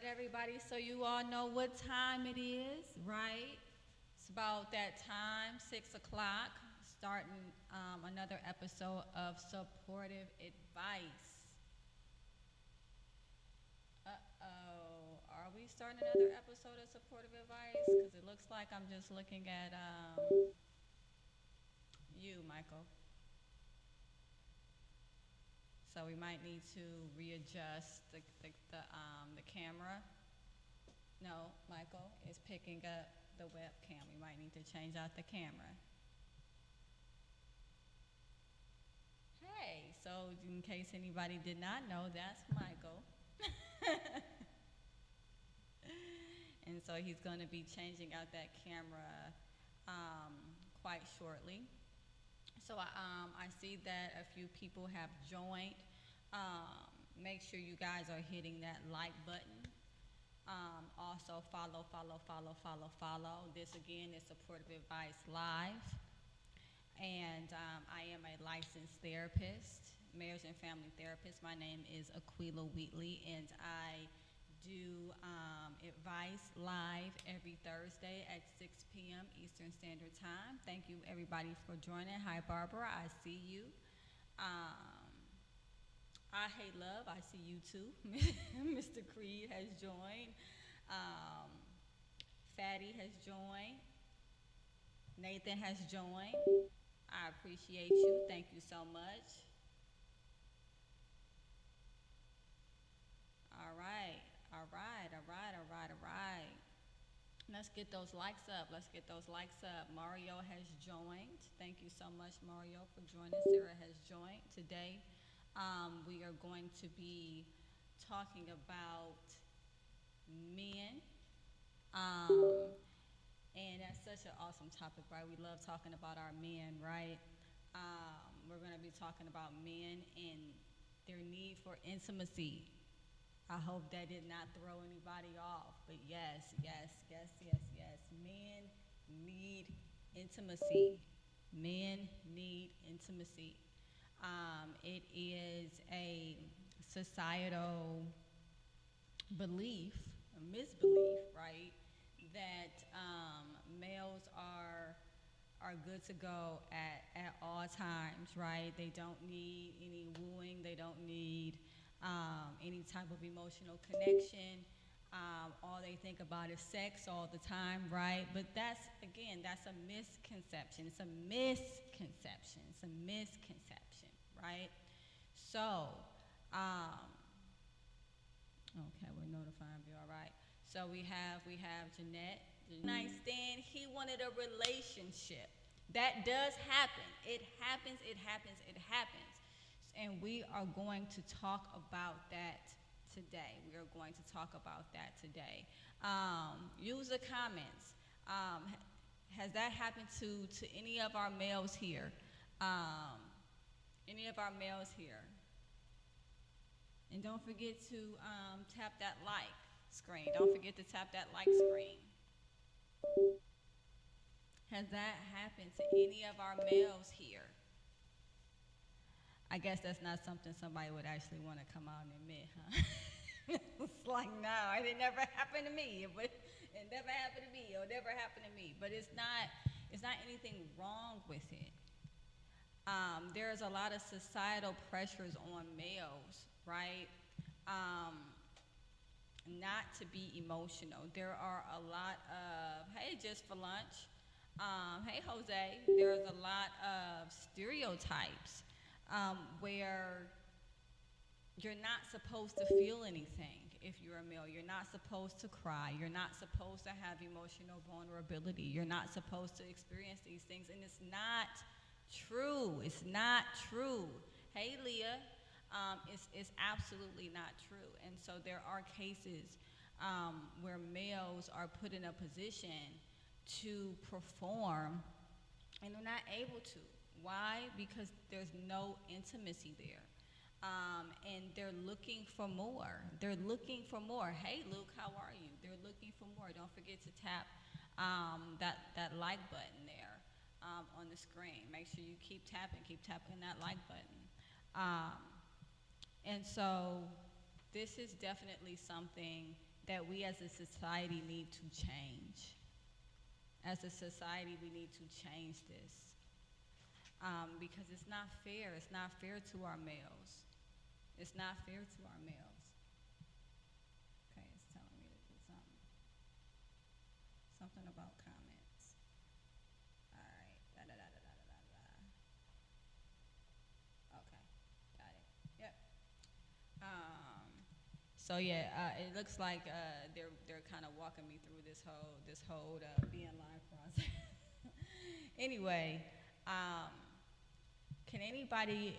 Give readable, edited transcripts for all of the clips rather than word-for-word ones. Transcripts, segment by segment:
right, everybody. So you all know what time it is, right? It's about that time, 6 o'clock, starting another episode of Supportive Advice. Uh-oh, are we starting another episode of Supportive Advice? Because it looks like I'm just looking at you, Michael. So we might need to readjust the camera. No, Michael is picking up the webcam. We might need to change out the camera. Hey, so in case anybody did not know, that's Michael. And so he's going to be changing out that camera um, quite shortly. So I see that a few people have joined. Make sure you guys are hitting that like button. Also follow. This again is Supportive Advice Live. And I am a licensed therapist, marriage and family therapist. My name is Aquila Wheatley, and I do advice live every Thursday at 6 p.m. Eastern Standard Time. Thank you, everybody, for joining. Hi, Barbara. I see you. I Hate Love. I see you too. Mr. Creed has joined. Um, Fatty has joined. Nathan has joined. I appreciate you. Thank you so much. All right. All right. Let's get those likes up. Let's get those likes up. Mario has joined. Thank you so much, Mario, for joining. Sarah has joined. Today, we are going to be talking about men. Um, and that's such an awesome topic, right? We love talking about our men, right? We're going to be talking about men and their need for intimacy. I hope that did not throw anybody off. But yes. Men need intimacy. Men need intimacy. It is a societal belief, a misbelief, right, that males are good to go at all times, right? They don't need any wooing. They don't need any type of emotional connection. All they think about is sex all the time, right? But that's a misconception. It's a misconception. It's a misconception, right? So, um, okay, we're notifying you. All right. So we have Jeanette. Nightstand. He wanted a relationship. That does happen. It happens. And we are going to talk about that today. We are going to talk about that today. Use the comments. Has that happened to any of our males here? Any of our males here? And don't forget to tap that like screen. Don't forget to tap that like screen. Has that happened to any of our males here? I guess that's not something somebody would actually want to come out and admit, huh? It's like, no, it never happened to me. It never happened to me. It'll never happen to me. But it's not anything wrong with it. There's a lot of societal pressures on males, right? Not to be emotional. There are a lot of, hey, just for lunch. Hey, Jose. There's a lot of stereotypes where you're not supposed to feel anything if you're a male. You're not supposed to cry. You're not supposed to have emotional vulnerability. You're not supposed to experience these things. And it's not true. It's not true. Hey, Leah. It's absolutely not true. And so there are cases where males are put in a position to perform and they're not able to. Why? Because there's no intimacy there. And they're looking for more. They're looking for more. Hey, Luke, how are you? They're looking for more. Don't forget to tap that like button there on the screen. Make sure you keep tapping that like button. And so this is definitely something that we as a society need to change. As a society, we need to change this because it's not fair. It's not fair to our males. It's not fair to our males. Okay, it's telling me to do something. Something about comments. All right. Da da da da da da da. Okay, got it. Yep. So yeah, it looks like they're kind of walking me through this whole being live process. Anyway, can anybody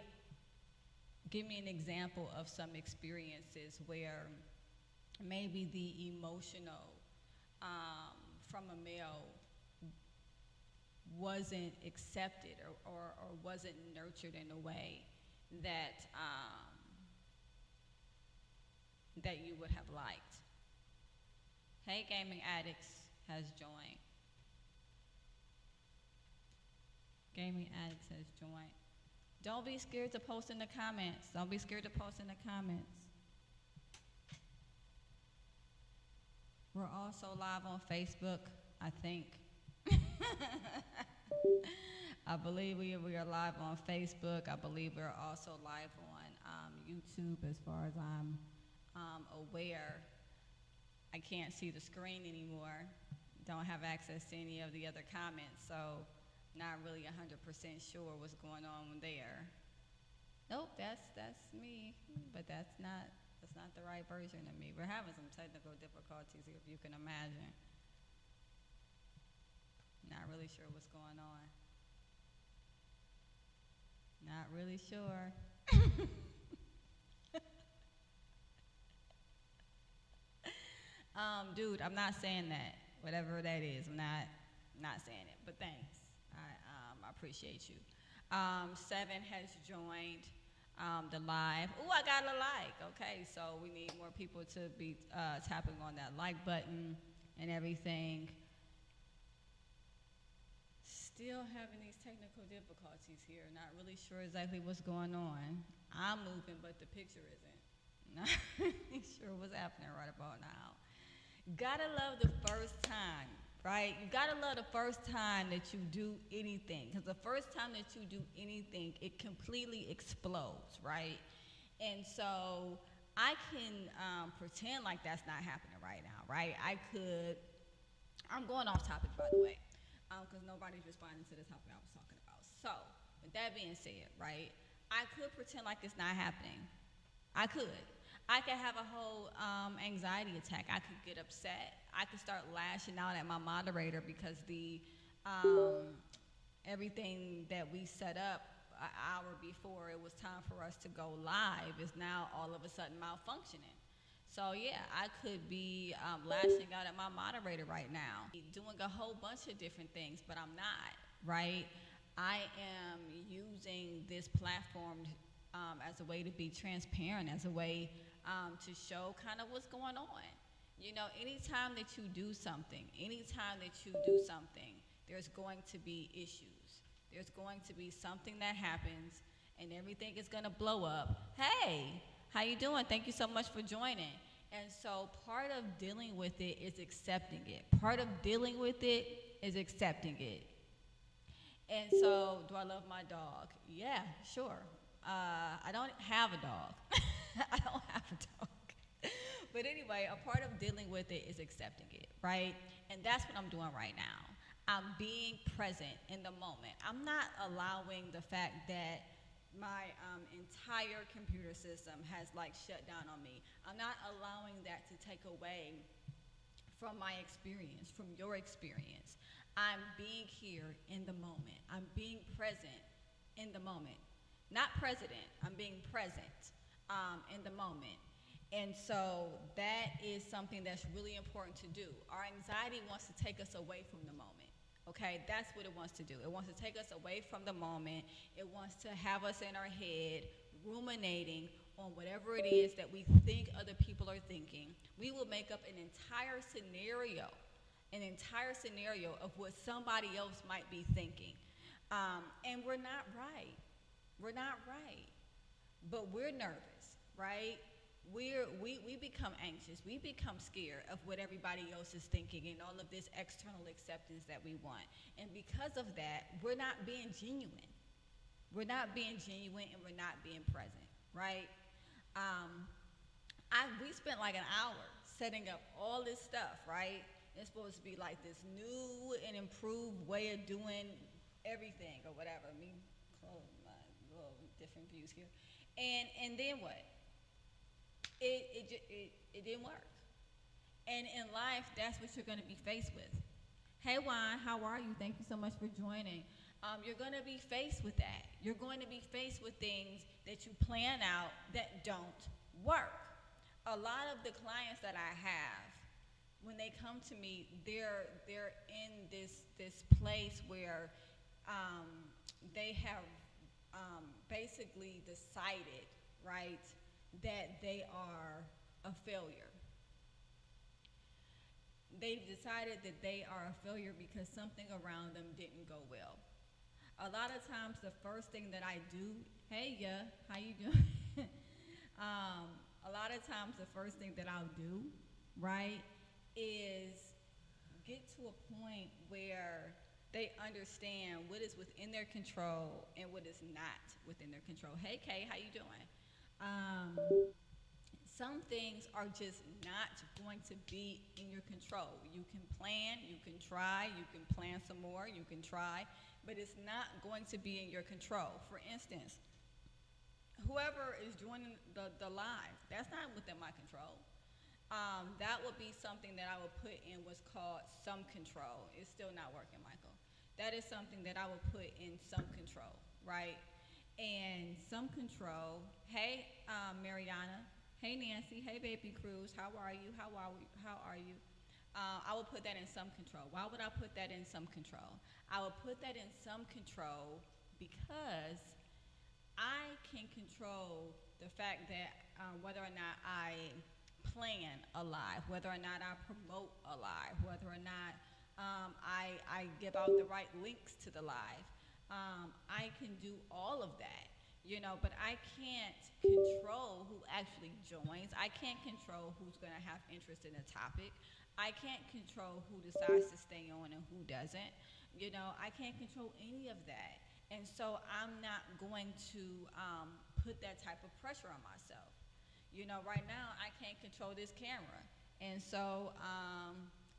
give me an example of some experiences where maybe the emotional from a male wasn't accepted or wasn't nurtured in a way that that you would have liked? Hey, Gaming Addicts has joined. Gaming Addicts has joined. Don't be scared to post in the comments. Don't be scared to post in the comments. We're also live on Facebook, I think. I believe we are live on Facebook. I believe we're also live on YouTube as far as I'm aware. I can't see the screen anymore. Don't have access to any of the other comments, so not really 100% sure what's going on there. Nope, that's me, but that's not the right version of me. We're having some technical difficulties, if you can imagine. Not really sure what's going on. Not really sure. Dude, I'm not saying that. Whatever that is, I'm not saying it. But thanks. I appreciate you. 7 has joined the live. Ooh, I got a like. Okay, so we need more people to be tapping on that like button and everything. Still having these technical difficulties here. Not really sure exactly what's going on. I'm moving, but the picture isn't. Not really sure what's happening right about now. Gotta love the first time, right? You gotta love the first time that you do anything, because the first time that you do anything, it completely explodes, right? And so I can pretend like that's not happening right now, right? I'm going off topic, by the way, because nobody's responding to the topic I was talking about. So with that being said, right, I could pretend like it's not happening. I could have a whole anxiety attack. I could get upset. I could start lashing out at my moderator because the everything that we set up an hour before it was time for us to go live is now all of a sudden malfunctioning. So yeah, I could be lashing out at my moderator right now, doing a whole bunch of different things, but I'm not, right? I am using this platform as a way to be transparent, as a way to show kind of what's going on. You know, anytime that you do something, there's going to be issues. There's going to be something that happens, and everything is going to blow up. Hey, how you doing? Thank you so much for joining. And so part of dealing with it is accepting it. Part of dealing with it is accepting it. And so, do I love my dog? Yeah, sure. I don't have a dog. I don't have a dog. But anyway, a part of dealing with it is accepting it, right? And that's what I'm doing right now. I'm being present in the moment. I'm not allowing the fact that my entire computer system has like shut down on me. I'm not allowing that to take away from my experience, from your experience. I'm being here in the moment. I'm being present in the moment. Not president, I'm being present in the moment. And so that is something that's really important to do. Our anxiety wants to take us away from the moment. Okay, that's what it wants to do. It wants to take us away from the moment. It wants to have us in our head ruminating on whatever it is that we think other people are thinking. We will make up an entire scenario of what somebody else might be thinking. And we're not right. We're not right. But we're nervous, right? we become anxious. We become scared of what everybody else is thinking and all of this external acceptance that we want. And because of that, we're not being genuine. We're not being genuine and we're not being present, right? Um, we spent like an hour setting up all this stuff, right? It's supposed to be like this new and improved way of doing everything or whatever. Me close my little different views here, and then what? It didn't work. And in life, that's what you're going to be faced with. Hey, Juan, how are you? Thank you so much for joining. You're going to be faced with that. You're going to be faced with things that you plan out that don't work. A lot of the clients that I have, when they come to me, they're in this place where um, they have basically decided, right, that they are a failure. They've decided that they are a failure because something around them didn't go well. A lot of times, the first thing that I do, hey, yeah, how you doing? A lot of times, the first thing that I'll do, right, is get to a point where they understand what is within their control and what is not within their control. Hey, Kay, how you doing? Um, some things are just not going to be in your control. You can plan, you can try, you can plan some more, you can try, but it's not going to be in your control. For instance, whoever is joining the live, that's not within my control. That would be something that I would put in what's called some control. It's still not working, Michael. That is something that I would put in some control, right? And some control, hey, Mariana, hey, Nancy, hey, Baby Cruz, how are you? How are you? I would put that in some control. Why would I put that in some control? I would put that in some control because I can control the fact that whether or not I plan a live, whether or not I promote a live, whether or not I give out the right links to the live. I can do all of that, but I can't control who actually joins. I can't control who's going to have interest in a topic. I can't control who decides to stay on and who doesn't. I can't control any of that. And so I'm not going to put that type of pressure on myself. Right now I can't control this camera. And so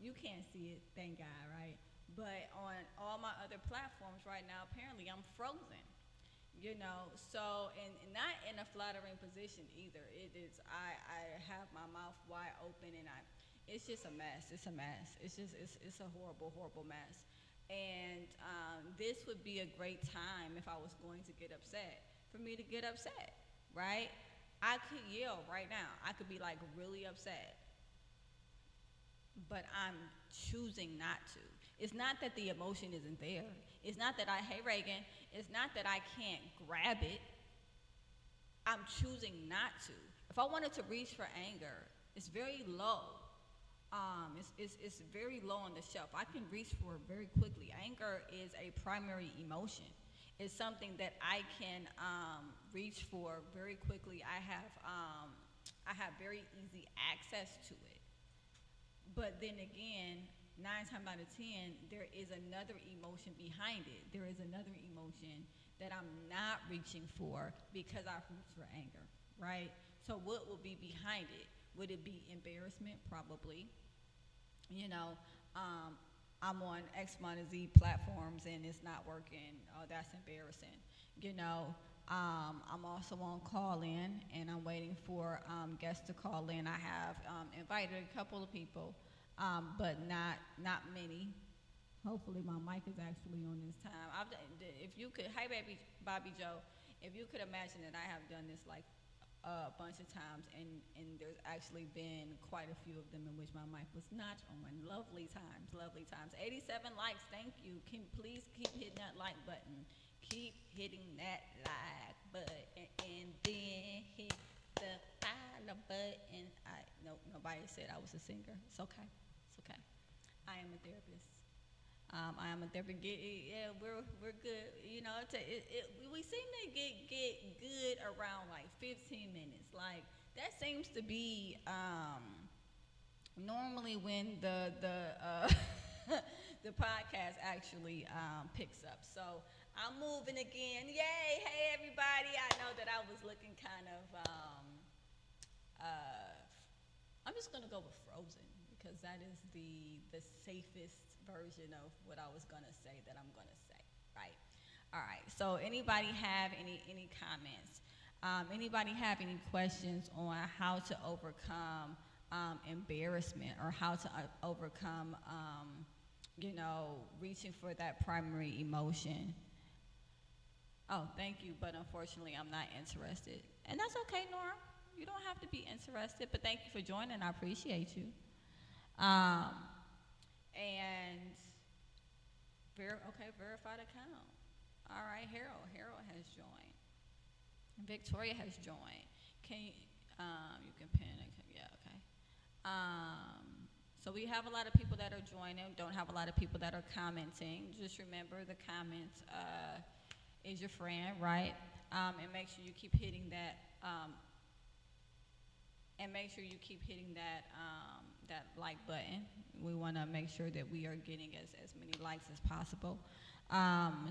you can't see it, thank God, right? But on all my other platforms right now, apparently I'm frozen. And not in a flattering position either. It is, I have my mouth wide open and it's just a mess. It's a mess. It's a horrible, horrible mess. And this would be a great time if I was going to get upset, for me to get upset, right? I could yell right now. I could be like really upset. But I'm choosing not to. It's not that the emotion isn't there. It's not that hey Reagan, it's not that I can't grab it. I'm choosing not to. If I wanted to reach for anger, it's very low. It's very low on the shelf. I can reach for it very quickly. Anger is a primary emotion. It's something that I can reach for very quickly. I have very easy access to it. But then again, 9 times out of 10, there is another emotion behind it. There is another emotion that I'm not reaching for because I've reached for anger, right? So what will be behind it? Would it be embarrassment? Probably. I'm on X, Y, and Z platforms and it's not working. Oh, that's embarrassing. I'm also on call-in and I'm waiting for guests to call in. I have invited a couple of people, but not many. Hopefully my mic is actually on this time. If you could, hi baby, Bobby Joe, if you could imagine that I have done this like a bunch of times, and there's actually been quite a few of them in which my mic was not on. Lovely times, lovely times. 87 likes, thank you. Can please keep hitting that like button. Keep hitting that like button, and then hit the follow button. Nope, nobody said I was a singer. It's okay, it's okay. I am a therapist. I am a therapist. Yeah, we're good. We seem to get good around like 15 minutes. Like that seems to be normally when the podcast actually picks up. So I'm moving again. Yay! Hey everybody! I know that I was looking kind of. Uh, I'm just gonna go with Frozen because that is the safest version of what I was gonna say that I'm gonna say. Right. All right. So anybody have any comments? Anybody have any questions on how to overcome embarrassment or how to overcome, reaching for that primary emotion? Oh, thank you, but unfortunately, I'm not interested, and that's okay, Nora. You don't have to be interested, but thank you for joining. I appreciate you. Um, and verified account. All right, Harold has joined. Victoria has joined. You can pin it? Yeah, okay. So we have a lot of people that are joining. Don't have a lot of people that are commenting. Just remember the comments is your friend, right? And make sure you keep hitting that. That like button. We want to make sure that we are getting as many likes as possible.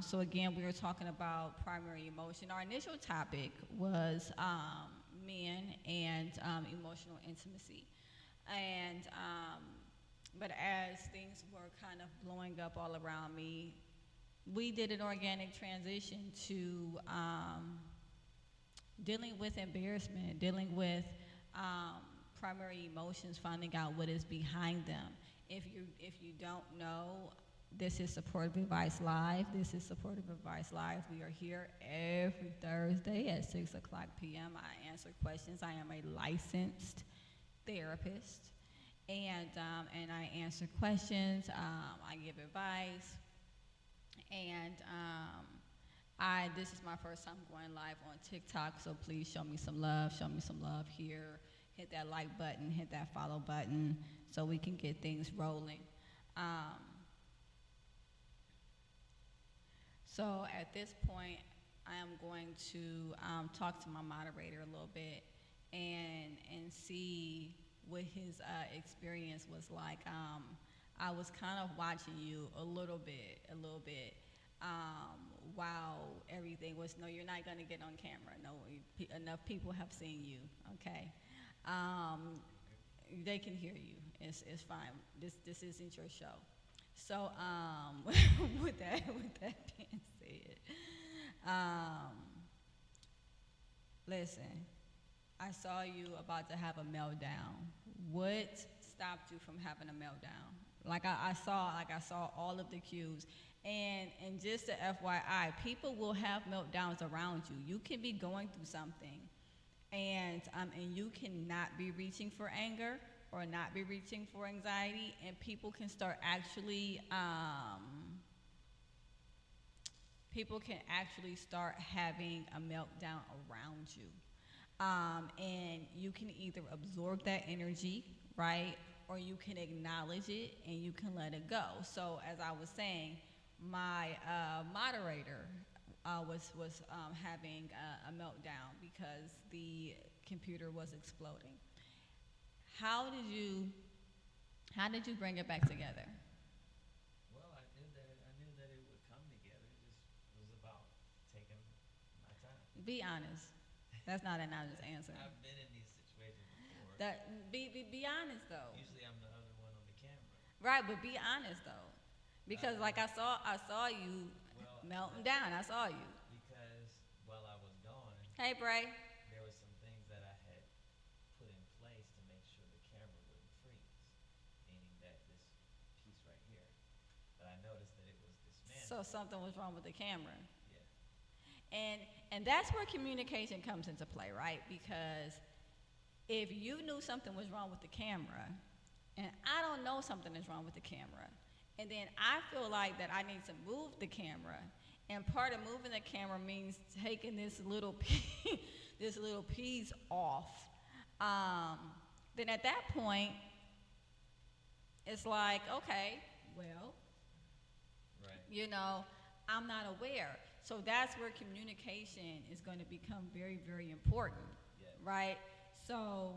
So again, we were talking about primary emotion. Our initial topic was men and emotional intimacy. And but as things were kind of blowing up all around me, we did an organic transition to dealing with embarrassment, dealing with primary emotions, finding out what is behind them. If you don't know, this is Supportive Advice Live. This is Supportive Advice Live. We are here every Thursday at 6 o'clock p.m. I answer questions. I am a licensed therapist, and I answer questions. I give advice, and this is my first time going live on TikTok, so please show me some love. Show me some love here. Hit that like button, hit that follow button, so we can get things rolling. So at this point, I am going to talk to my moderator a little bit and see what his experience was like. I was kind of watching you a little bit, while everything was, no, you're not going to get on camera. No, enough people have seen you, okay? They can hear you. It's fine. This isn't your show. So with that being said, listen, I saw you about to have a meltdown. What stopped you from having a meltdown? Like I saw all of the cues. And just a FYI, people will have meltdowns around you. You can be going through something, and you cannot be reaching for anger or not be reaching for anxiety, and people can start actually start having a meltdown around you. And you can either absorb that energy, right, or you can acknowledge it and you can let it go. So as I was saying, my moderator was having a meltdown because the computer was exploding. How did you bring it back together? Well, I knew that it would come together. It just was about taking my time. Be honest. That's not an honest answer. I've been in these situations before. Be honest though. Usually I'm the other one on the camera. Right, but be honest though, because like I saw you melting down. I saw you. Because while I was gone, Hey, Bray. there were some things that I had put in place to make sure the camera wouldn't freeze. Meaning that this piece right here, but I noticed that it was dismantled. So something was wrong with the camera. Yeah. And that's where communication comes into play, right? Because if you knew something was wrong with the camera, and I don't know something is wrong with the camera, and then I feel like that I need to move the camera, and part of moving the camera means taking this little piece off, then at that point, it's like, okay, well, Right. I'm not aware. So that's where communication is going to become very, very important, Yeah. right? So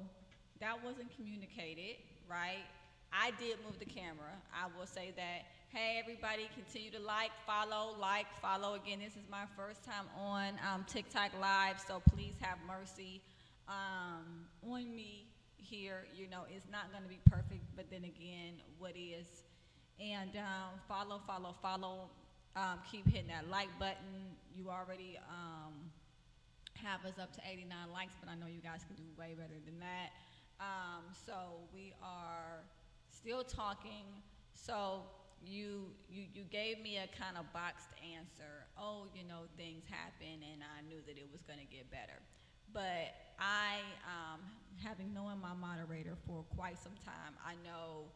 that wasn't communicated, right? I did move the camera. I will say that. Hey, everybody, continue to like, follow. Again, this is my first time on TikTok Live, so please have mercy on me here. You know, it's not going to be perfect, but then again, what is? And follow. Keep hitting that like button. You already have us up to 89 likes, but I know you guys can do way better than that. So we are still talking. So you gave me a kind of boxed answer. Oh, you know, things happen, and I knew that it was going to get better. But I, having known my moderator for quite some time, I know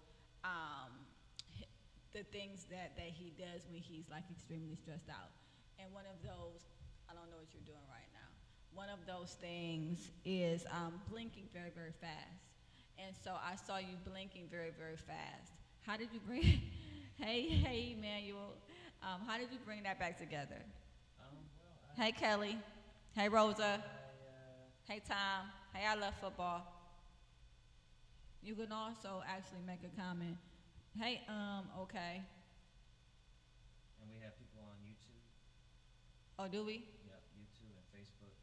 the things that he does when he's like extremely stressed out. And one of those, I don't know what you're doing right now. One of those things is blinking very, very fast. And so I saw you blinking very, very fast. How did you bring, hey, Emmanuel, how did you bring that back together? Hey, Kelly. Hey, Rosa. Hey, Tom. Hey, I love football. You can also actually make a comment. Hey, okay. And we have people on YouTube. Oh, do we? Yep, YouTube and Facebook.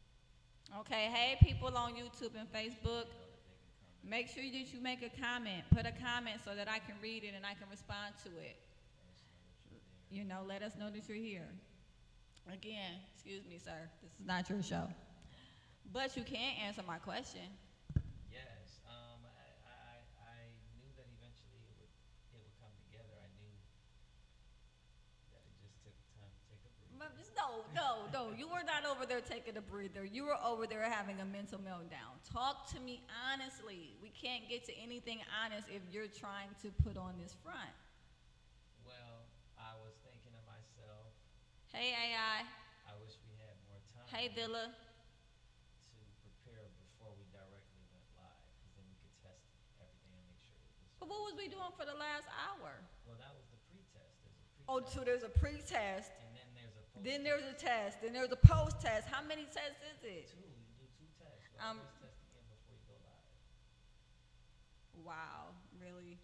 Okay, hey, people on YouTube and Facebook. Know that they can comment. Make sure that you make a comment. Put a comment so that I can read it and I can respond to it. Let us know that you're there. You know, let us know that you're here. Again, excuse me, sir. This is not your show. But you can answer my question. Yes, I knew that eventually it would come together. I knew that it just took time to take a breather. But just no. You were not over there taking a breather. You were over there having a mental meltdown. Talk to me honestly. We can't get to anything honest if you're trying to put on this front. Well, I was thinking to myself, Hey, AI. I wish we had more time. Hey, Villa. To prepare before we directly went live, because then we could test everything and make sure it was. But what was we doing for the last hour? Well, that was the pre-test. There's a pre-test. Oh, so there's a pre-test. And then there's a post. Then there's a test. Then there's a post-test. How many tests is it? Two. You do two tests. You Um, always test again before you go live. Wow, really?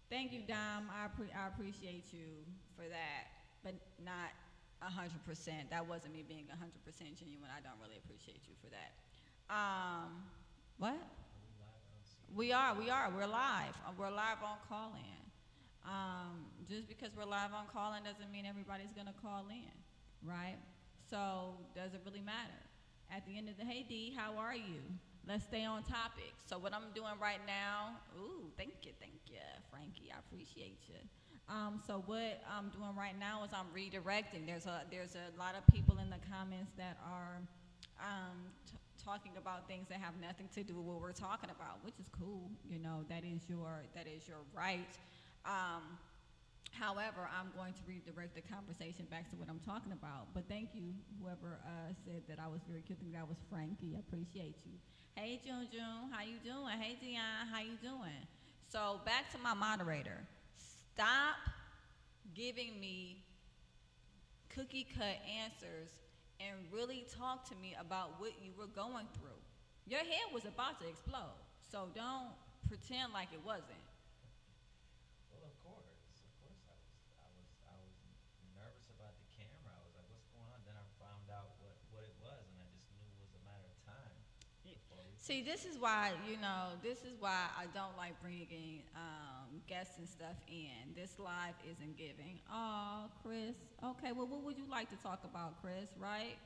Thank you, Dom. I appreciate you for that, but not 100%. That wasn't me being 100% genuine. I don't really appreciate you for that. What? Are we live? I don't see it. We are. We're live. We're live on call-in. Just because we're live on call-in doesn't mean everybody's going to call in, right? So does it really matter? At the end of the, hey, D, how are you? Let's stay on topic. So what I'm doing right now, thank you, Frankie. I appreciate you. So what I'm doing right now is I'm redirecting. There's a lot of people in the comments that are talking about things that have nothing to do with what we're talking about, which is cool. You know, that is your right. However, I'm going to redirect the conversation back to what I'm talking about. But thank you, whoever said that I was very cute. I think that was Frankie. I appreciate you. Hey, June, how you doing? Hey, Dion, how you doing? So back to my moderator. Stop giving me cookie-cut answers and really talk to me about what you were going through. Your head was about to explode, so don't pretend like it wasn't. Well, of course, I was nervous about the camera. I was like, "What's going on?" Then I found out what it was, and I just knew it was a matter of time before we. See, this is why I don't like bringing guests and stuff in. This live isn't giving. Oh, Chris. Okay, well, what would you like to talk about, Chris? Right?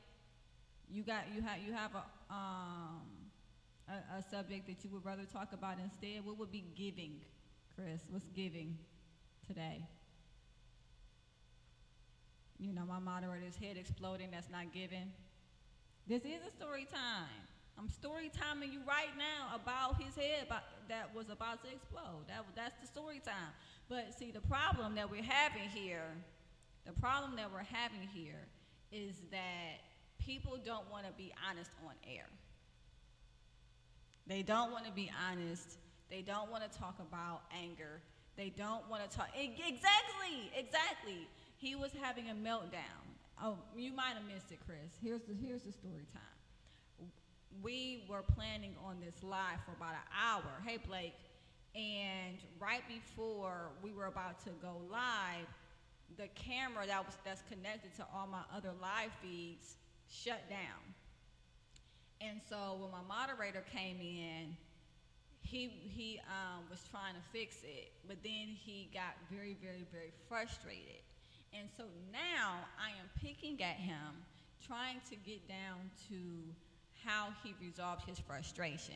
You have a subject that you would rather talk about instead. What would be giving, Chris? What's giving today? You know, my moderator's head exploding. That's not giving. This is a story time. I'm story timing you right now about his head that was about to explode. That's the story time. But see, the problem that we're having here is that people don't want to be honest on air. They don't want to be honest. They don't want to talk about anger. They don't want to talk. Exactly. He was having a meltdown. Oh, you might have missed it, Chris. Here's the story time. we were planning on this live for about an hour. Hey, Blake. And right before we were about to go live, the camera that's connected to all my other live feeds shut down. And so when my moderator came in, he was trying to fix it, but then he got very, very, very frustrated. And so now I am picking at him, trying to get down to how he resolved his frustration.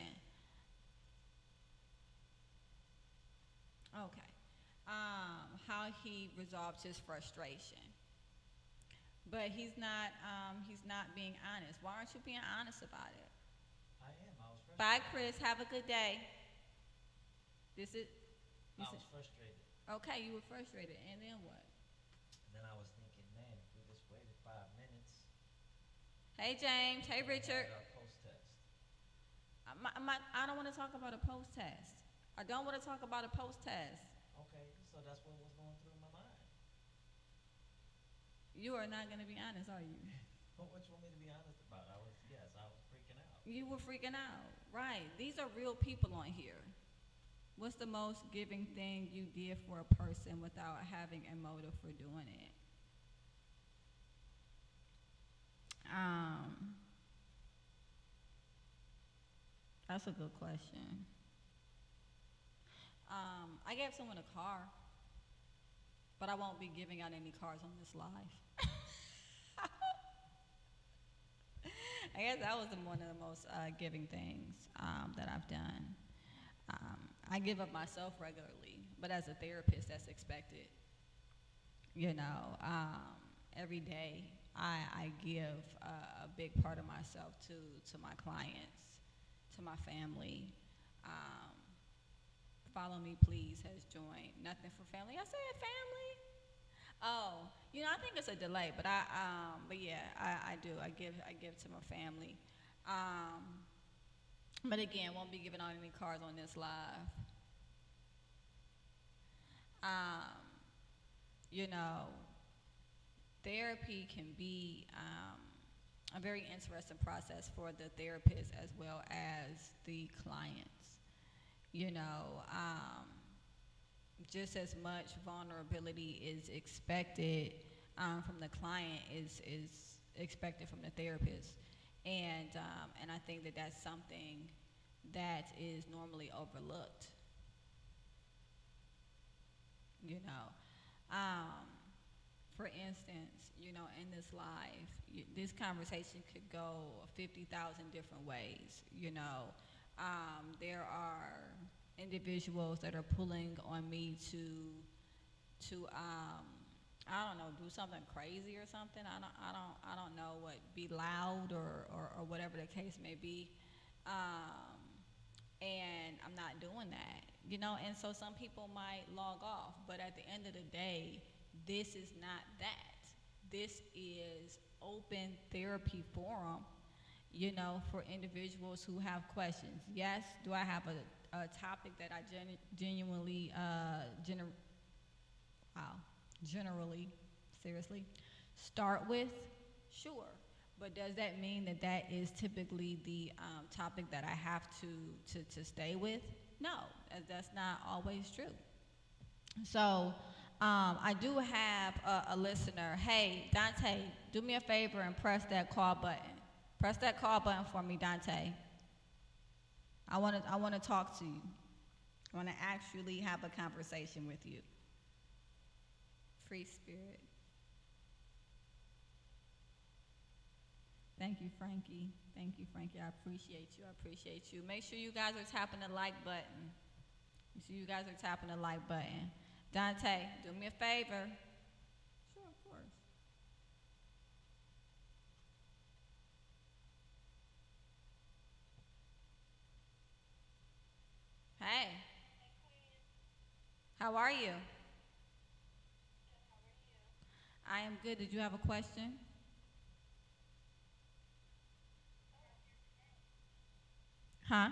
Okay. How he resolved his frustration. But he's not being honest. Why aren't you being honest about it? I am. I was frustrated. Bye, Chris. Have a good day. This is. I was frustrated. Okay, you were frustrated, and then what? And then I was thinking, man, if we just waited 5 minutes. Hey, James. Hey, we Richard. had our post test. I don't want to talk about a post test. I don't want to talk about a post test. Okay, so that's what was going through my mind. You are not going to be honest, are you? Well, what you want me to be honest about? I was freaking out. You were freaking out. Right. These are real people on here. What's the most giving thing you did for a person without having a motive for doing it? That's a good question. I gave someone a car, but I won't be giving out any cars on this live. I guess that was one of the most giving things that I've done. I give up myself regularly, but as a therapist, that's expected. You know, every day I give a big part of myself to my clients, to my family. Follow Me Please has joined Nothing for Family. I said family. Oh, you know, I think it's a delay, but yeah, I do. I give to my family. But again, won't be giving out any cards on this live. You know, therapy can be a very interesting process for the therapist as well as the clients. You know, just as much vulnerability is expected from the client is expected from the therapist, and I think that that's something that is normally overlooked. You know, for instance, you know, in this live, this conversation could go 50,000 different ways. You know, there are individuals that are pulling on me to I don't know, do something crazy or something. I don't know what, be loud or whatever the case may be. And I'm not doing that, you know, and so some people might log off, but at the end of the day, this is not that. This is open therapy forum, you know, for individuals who have questions. Yes, do I have a topic that I genuinely, generally, seriously, start with? Sure. But does that mean that that is typically the topic that I have to stay with? No, that's not always true. So I do have a listener. Hey, Dante, do me a favor and press that call button. Press that call button for me, Dante. I want to talk to you. I want to actually have a conversation with you. Free spirit. Thank you, Frankie. Thank you, Frankie. I appreciate you. I appreciate you. Make sure you guys are tapping the like button. Make sure you guys are tapping the like button. Dante, do me a favor. Sure, of course. Hey. How are you? I am good. Did you have a question? Huh?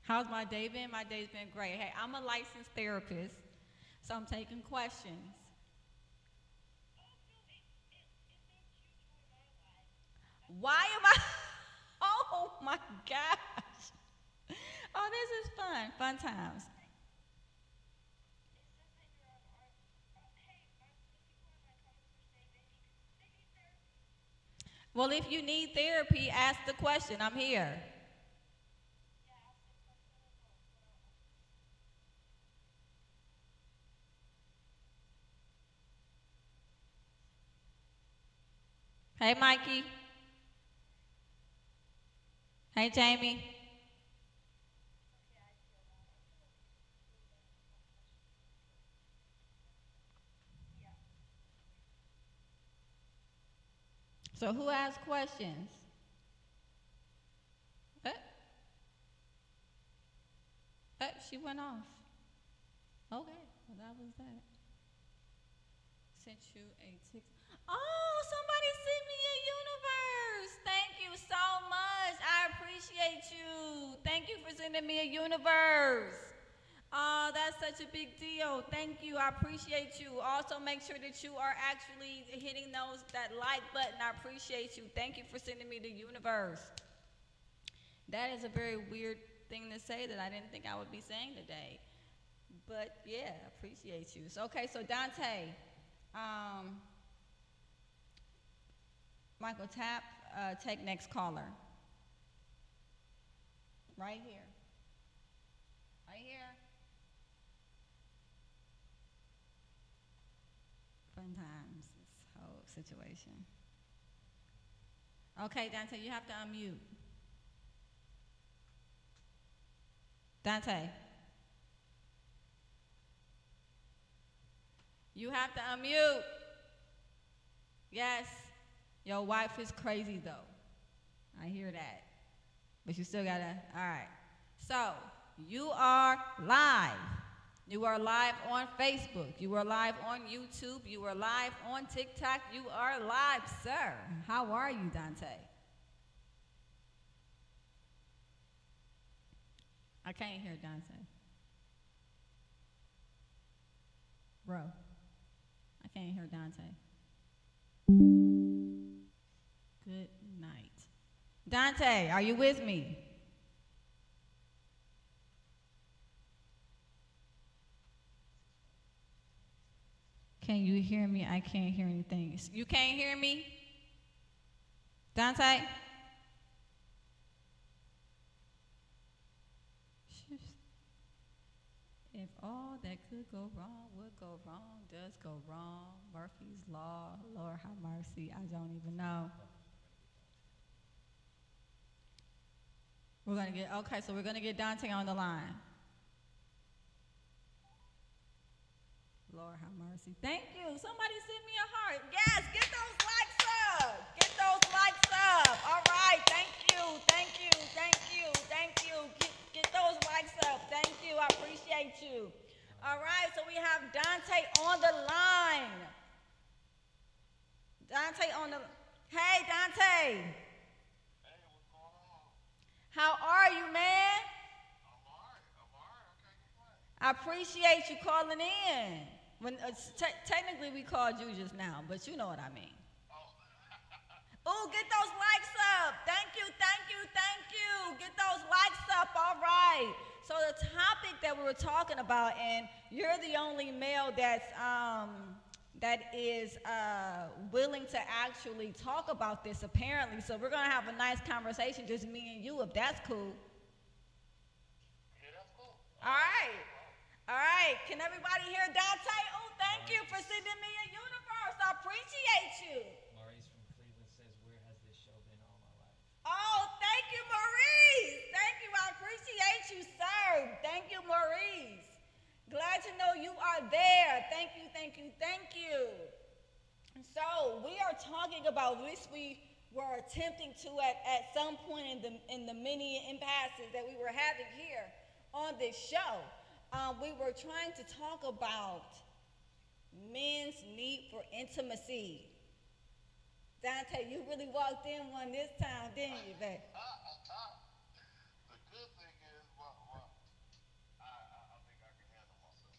How's my day been? My day's been great. Hey, I'm a licensed therapist, so I'm taking questions. my gosh. Oh, this is fun. Fun times. Well, if you need therapy, ask the question. I'm here. Hey, Mikey. Hey, Jamie. So, who asked questions? Uh, she went off. Okay, well, that was that. Sent you a text. Oh, somebody sent me a universe. Thank you so much. I appreciate you. Thank you for sending me a universe. Oh, that's such a big deal. Thank you. I appreciate you. Also, make sure that you are actually hitting that like button. I appreciate you. Thank you for sending me the universe. That is a very weird thing to say that I didn't think I would be saying today. But yeah, appreciate you. So, okay, so Dante, um, Michael, take next caller. Right here. Right here. Fun times, this whole situation. Okay, Dante, you have to unmute. Dante, you have to unmute. Yes, your wife is crazy though. I hear that. But you still gotta, all right. So, you are live. You are live on Facebook. You are live on YouTube. You are live on TikTok. You are live, sir. How are you, Dante? I can't hear Dante. Bro, I can't hear Dante. Good night. Dante, are you with me? Can you hear me? I can't hear anything. You can't hear me? Dante? If all that could go wrong would go wrong, does go wrong. Murphy's Law, Lord have mercy, I don't even know. We're gonna get Dante on the line. Lord have mercy. Thank you. Somebody send me a heart. Yes, get those likes up. Get those likes up. All right. Thank you. Thank you. Thank you. Thank you. Get those likes up. Thank you. I appreciate you. All right. So we have Dante on the line. Dante on the. Hey, Dante. How are you, man? I appreciate you calling in. When technically we called you just now, but you know what I mean. Oh, get those likes up. Thank you, thank you, thank you. Get those likes up. All right. So the topic that we were talking about, and you're the only male that is willing to actually talk about this apparently. So we're gonna have a nice conversation, just me and you, if that's cool. All right. All right. Can everybody hear Dante? Oh, thank you for sending me a universe. I appreciate you. Maurice from Cleveland says, "Where has this show been all my life?" Oh, thank you, Maurice. Thank you. I appreciate you, sir. Thank you, Maurice. Glad to know you are there. Thank you, thank you, thank you. So we are talking about this. We were attempting to at some point in the many impasses that we were having here on this show. We were trying to talk about men's need for intimacy. Dante, you really walked in one this time, didn't you, babe? The good thing is, I think I can handle myself.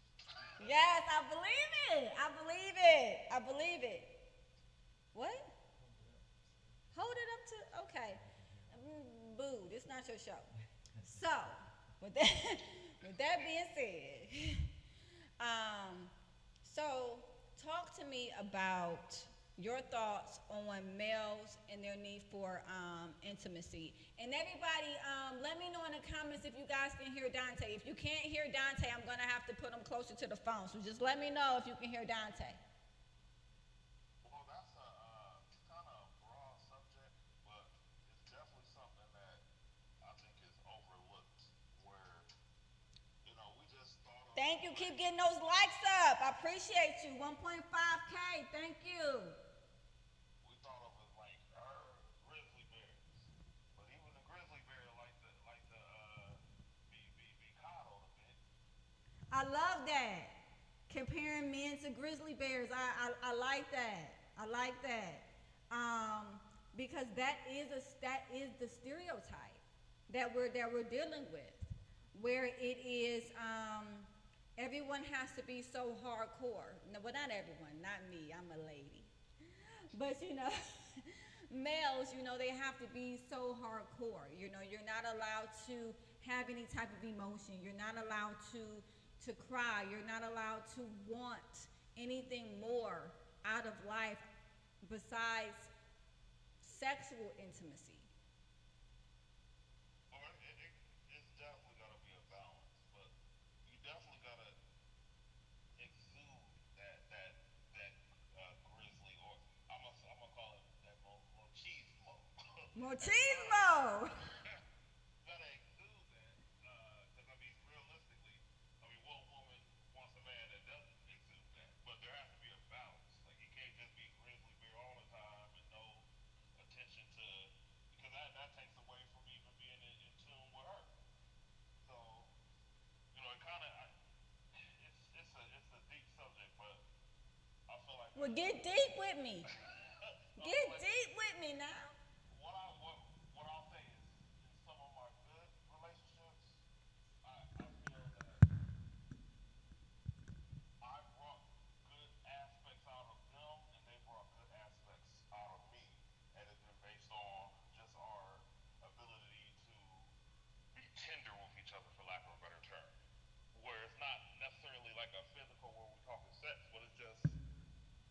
Yes, I believe it. I believe it. I believe it. What? Hold it up to, okay. Boo, this not your show. So, with that, with that being said, um, so talk to me about your thoughts on males and their need for intimacy. And everybody, let me know in the comments if you guys can hear Dante. If you can't hear Dante, I'm gonna have to put him closer to the phone. So just let me know if you can hear Dante. Well, that's a kind of broad subject, but it's definitely something that I think is overlooked. Where we just thought of Thank you. like Keep getting those likes up. I appreciate you. 1.5K. Thank you. we thought of as like grizzly bears, but even the grizzly bear like to be coddled a bit. I love that. Comparing men to grizzly bears. I like that. I like that. Because that is the stereotype that we're dealing with, where it is everyone has to be so hardcore. No, well, not everyone, not me. I'm a lady, but males, they have to be so hardcore. You're not allowed to have any type of emotion. You're not allowed to cry. You're not allowed to want anything more out of life besides sexual intimacy. Or it's definitely gotta be a balance, but you definitely gotta exude that grizzly, or I'm gonna call it that machismo. Machismo. Gotta exude that, because I mean, realistically, I mean, what woman wants a man that doesn't exude that? But there has to be a balance. Like you can't just be grizzly bear all the time and no attention to, because that takes away from even being in tune with her. So it kind of it's a deep subject, but I feel like Well, get deep with me. I Get feel like deep with me now. what I'll say is in some of my good relationships, I feel that I brought good aspects out of them, and they brought good aspects out of me, and it's been based on just our ability to be tender with each other, for lack of a better term. Where it's not necessarily like a physical where we're talking sex, but it's just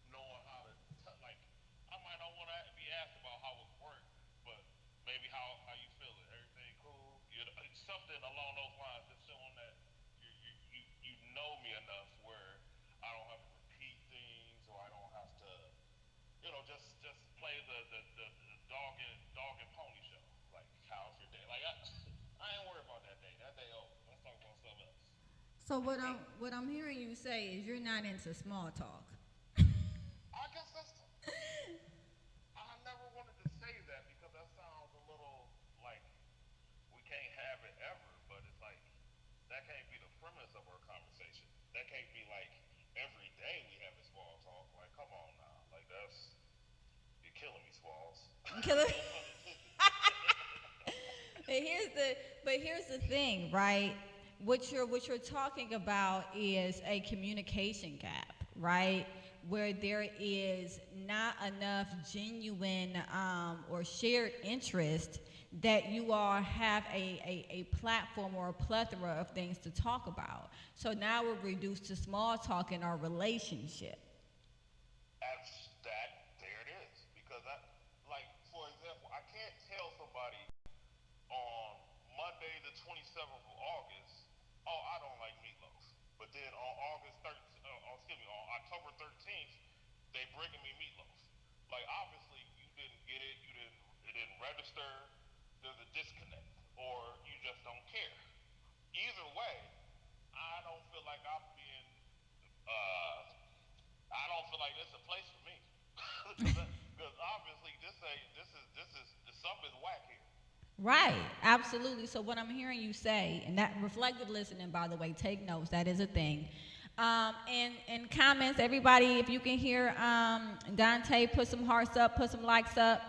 knowing how to like. I might not want to be asked about how it worked, but maybe how you feel it. Everything cool? Something along those lines, just showing that you know me enough where I don't have to repeat things, or I don't have to just play the dog and pony show. Like, how's your day? Like I ain't worried about that day. That day over. Let's talk about something else. So what I'm hearing you say is you're not into small talk. I guess that's. I never wanted to say that because that sounds a little like we can't have it ever, but it's like that can't be the premise of our conversation. That can't be like every day we have a small talk. Like, come on now, like you're killing me, Smalls. Killer. No pun intended. But here's the thing, right? What you're talking about is a communication gap, right? Where there is not enough genuine or shared interest that you all have a platform or a plethora of things to talk about. So now we're reduced to small talk in our relationship. There it is. Because like, for example, I can't tell somebody on Monday the 27th of August, oh, I don't like meatloaf. But then on August 13th, excuse me, on October 13th, they bringing me meatloaf. Like, obviously, you didn't get it, it didn't register. There's a disconnect, or you just don't care. Either way, I don't feel like I'm being uh, I don't feel like this is a place for me. Because obviously this something's whack here. Right, absolutely. So what I'm hearing you say, and that reflective listening, by the way, take notes. That is a thing. And comments, everybody, if you can hear Dante, put some hearts up, put some likes up.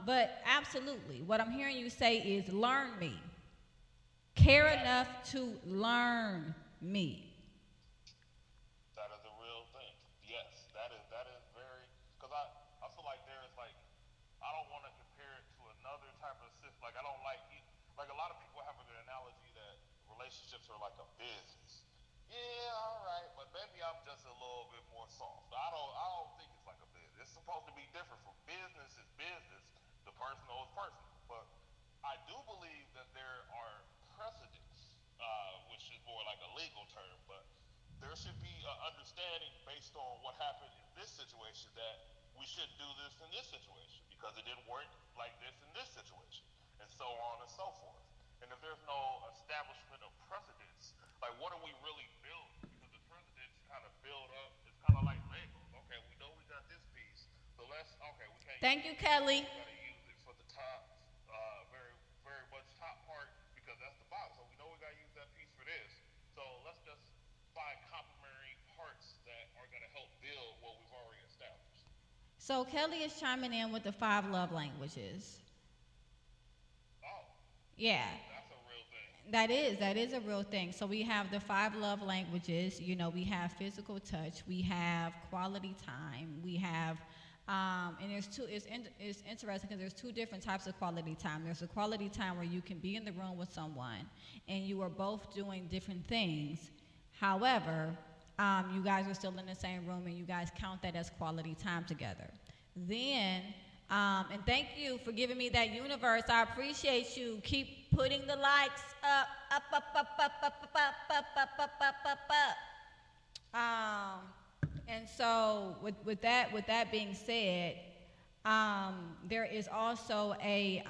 But absolutely, what I'm hearing you say is learn me. Care enough to learn me. That is a real thing. Yes, that is very, because I feel like there is like, I don't want to compare it to another type of system. Like, I don't like relationships are like a business. Yeah, all right, but maybe I'm just a little bit more soft. I don't think it's like a business. It's supposed to be different. From business is business. The personal is personal. But I do believe that there are precedents, which is more like a legal term, but there should be an understanding based on what happened in this situation that we shouldn't do this in this situation because it didn't work like this in this situation, and so on and so forth. And if there's no establishment of precedents, like what are we really building? Because the precedents kind of build up. It's kind of like Legos. Okay, we know we got this piece, so let's. Okay, we can't use Thank you, it for this. Kelly. We got to use it for the top, very very much top part because that's the bottom. So we know we got to use that piece for this. So let's just find complementary parts that are going to help build what we've already established. So Kelly is chiming in with the five love languages. Oh, Yeah, that's a real thing. that is a real thing. So we have the five love languages. You know, we have physical touch, we have quality time, we have, and there's two. It's interesting because there's two different types of quality time. There's a quality time where you can be in the room with someone, and you are both doing different things. However, you guys are still in the same room, and you guys count that as quality time together. Then, and thank you for giving me that universe. I appreciate you. Keep putting the likes up, up, up, up, up, up, up, up, up, up, up, up, up, up. And so, with that being said, there is also a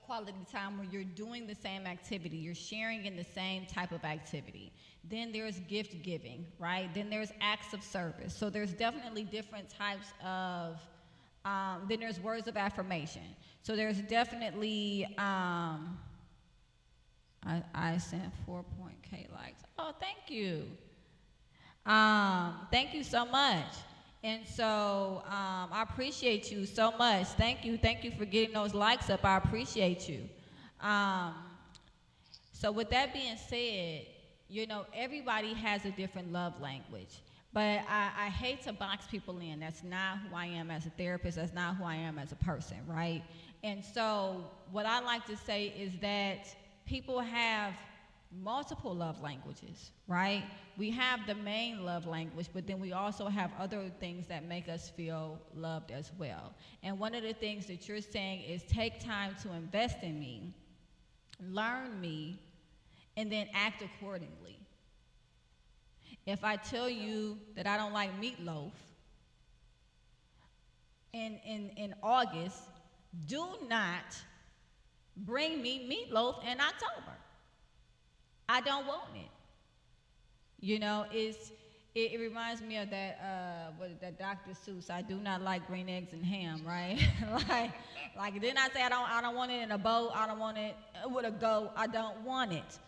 quality time where you're doing the same activity, you're sharing in the same type of activity. Then there's gift giving, right? Then there's acts of service. So there's definitely different types of, then there's words of affirmation. So there's definitely, I sent 4.k likes. Oh, thank you. Thank you so much. And so I appreciate you so much. Thank you for getting those likes up. I appreciate you. So with that being said, you know, everybody has a different love language. But I hate to box people in. That's not who I am as a therapist. That's not who I am as a person, right? And so what I like to say is that people have multiple love languages, right? We have the main love language, but then we also have other things that make us feel loved as well. And one of the things that you're saying is take time to invest in me, learn me, and then act accordingly. If I tell you that I don't like meatloaf in August, do not bring me meatloaf in October. I don't want it. You know, it reminds me of that Dr. Seuss. I do not like green eggs and ham, right? like didn't I say I don't want it in a bowl? I don't want it with a goat. I don't want it.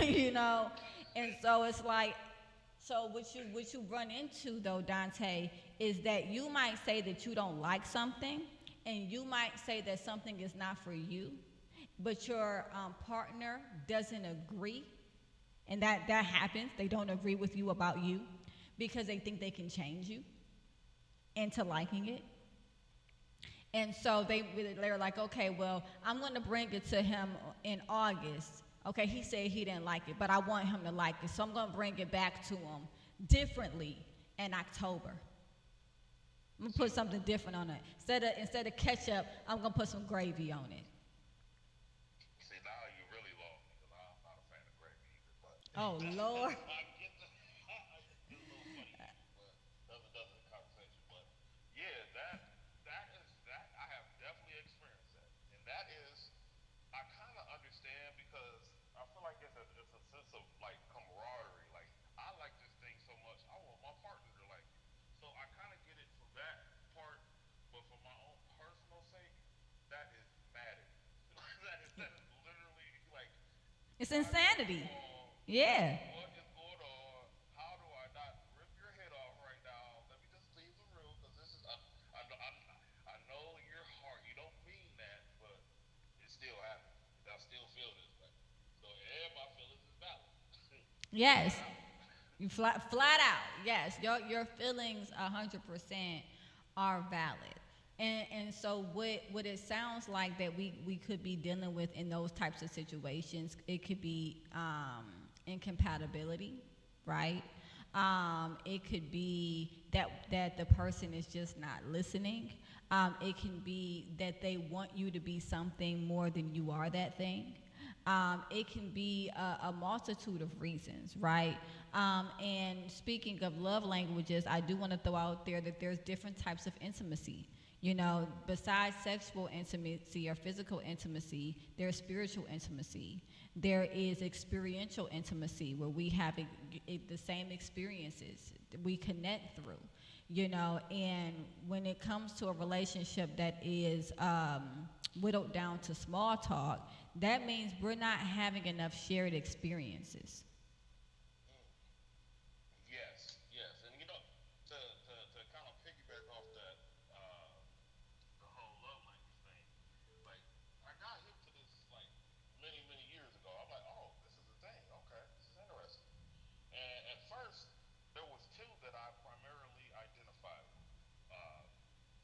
You know, and so it's like, so what you run into though, Dante, is that you might say that you don't like something, and you might say that something is not for you, but your partner doesn't agree. And that happens. They don't agree with you about you because they think they can change you into liking it. And so they're like, okay, well, I'm going to bring it to him in August. Okay, he said he didn't like it, but I want him to like it. So I'm going to bring it back to him differently in October. I'm going to put something different on it. Instead of ketchup, I'm going to put some gravy on it. See, now you really lost me because I'm not a fan of gravy either. But Oh, Lord. I get the, it's a little funny, but doesn't conversation. But yeah, that I have definitely experienced that, and that is I kind of understand because I feel like it's a sense of like camaraderie. Like I like this thing so much, I want my partner to like it. So I kind of get it from that part, but for my own personal sake, that is maddening. that is literally like It's I don't insanity. know Yeah. what is going on. How do I not rip your head off right now? Let me just leave the room because this is I know your heart. You don't mean that, but it's still happening. I still feel this way. So yeah, my feelings is valid. Yes. Flat out. You flat out. Yes. Your feelings 100% are valid. And so what it sounds like that we could be dealing with in those types of situations, it could be incompatibility, right? It could be that the person is just not listening. It can be that they want you to be something more than you are that thing. It can be a multitude of reasons, right? And speaking of love languages, I do want to throw out there that there's different types of intimacy. You know, besides sexual intimacy or physical intimacy, there's spiritual intimacy. There is experiential intimacy where we have the same experiences we connect through, you know. And when it comes to a relationship that is whittled down to small talk, that means we're not having enough shared experiences. Yes, yes, and to kind of piggyback off that, the whole love language thing, like I got into this like many years ago. I'm like, oh, this is a thing. Okay, this is interesting. And at first, there was two that I primarily identified with: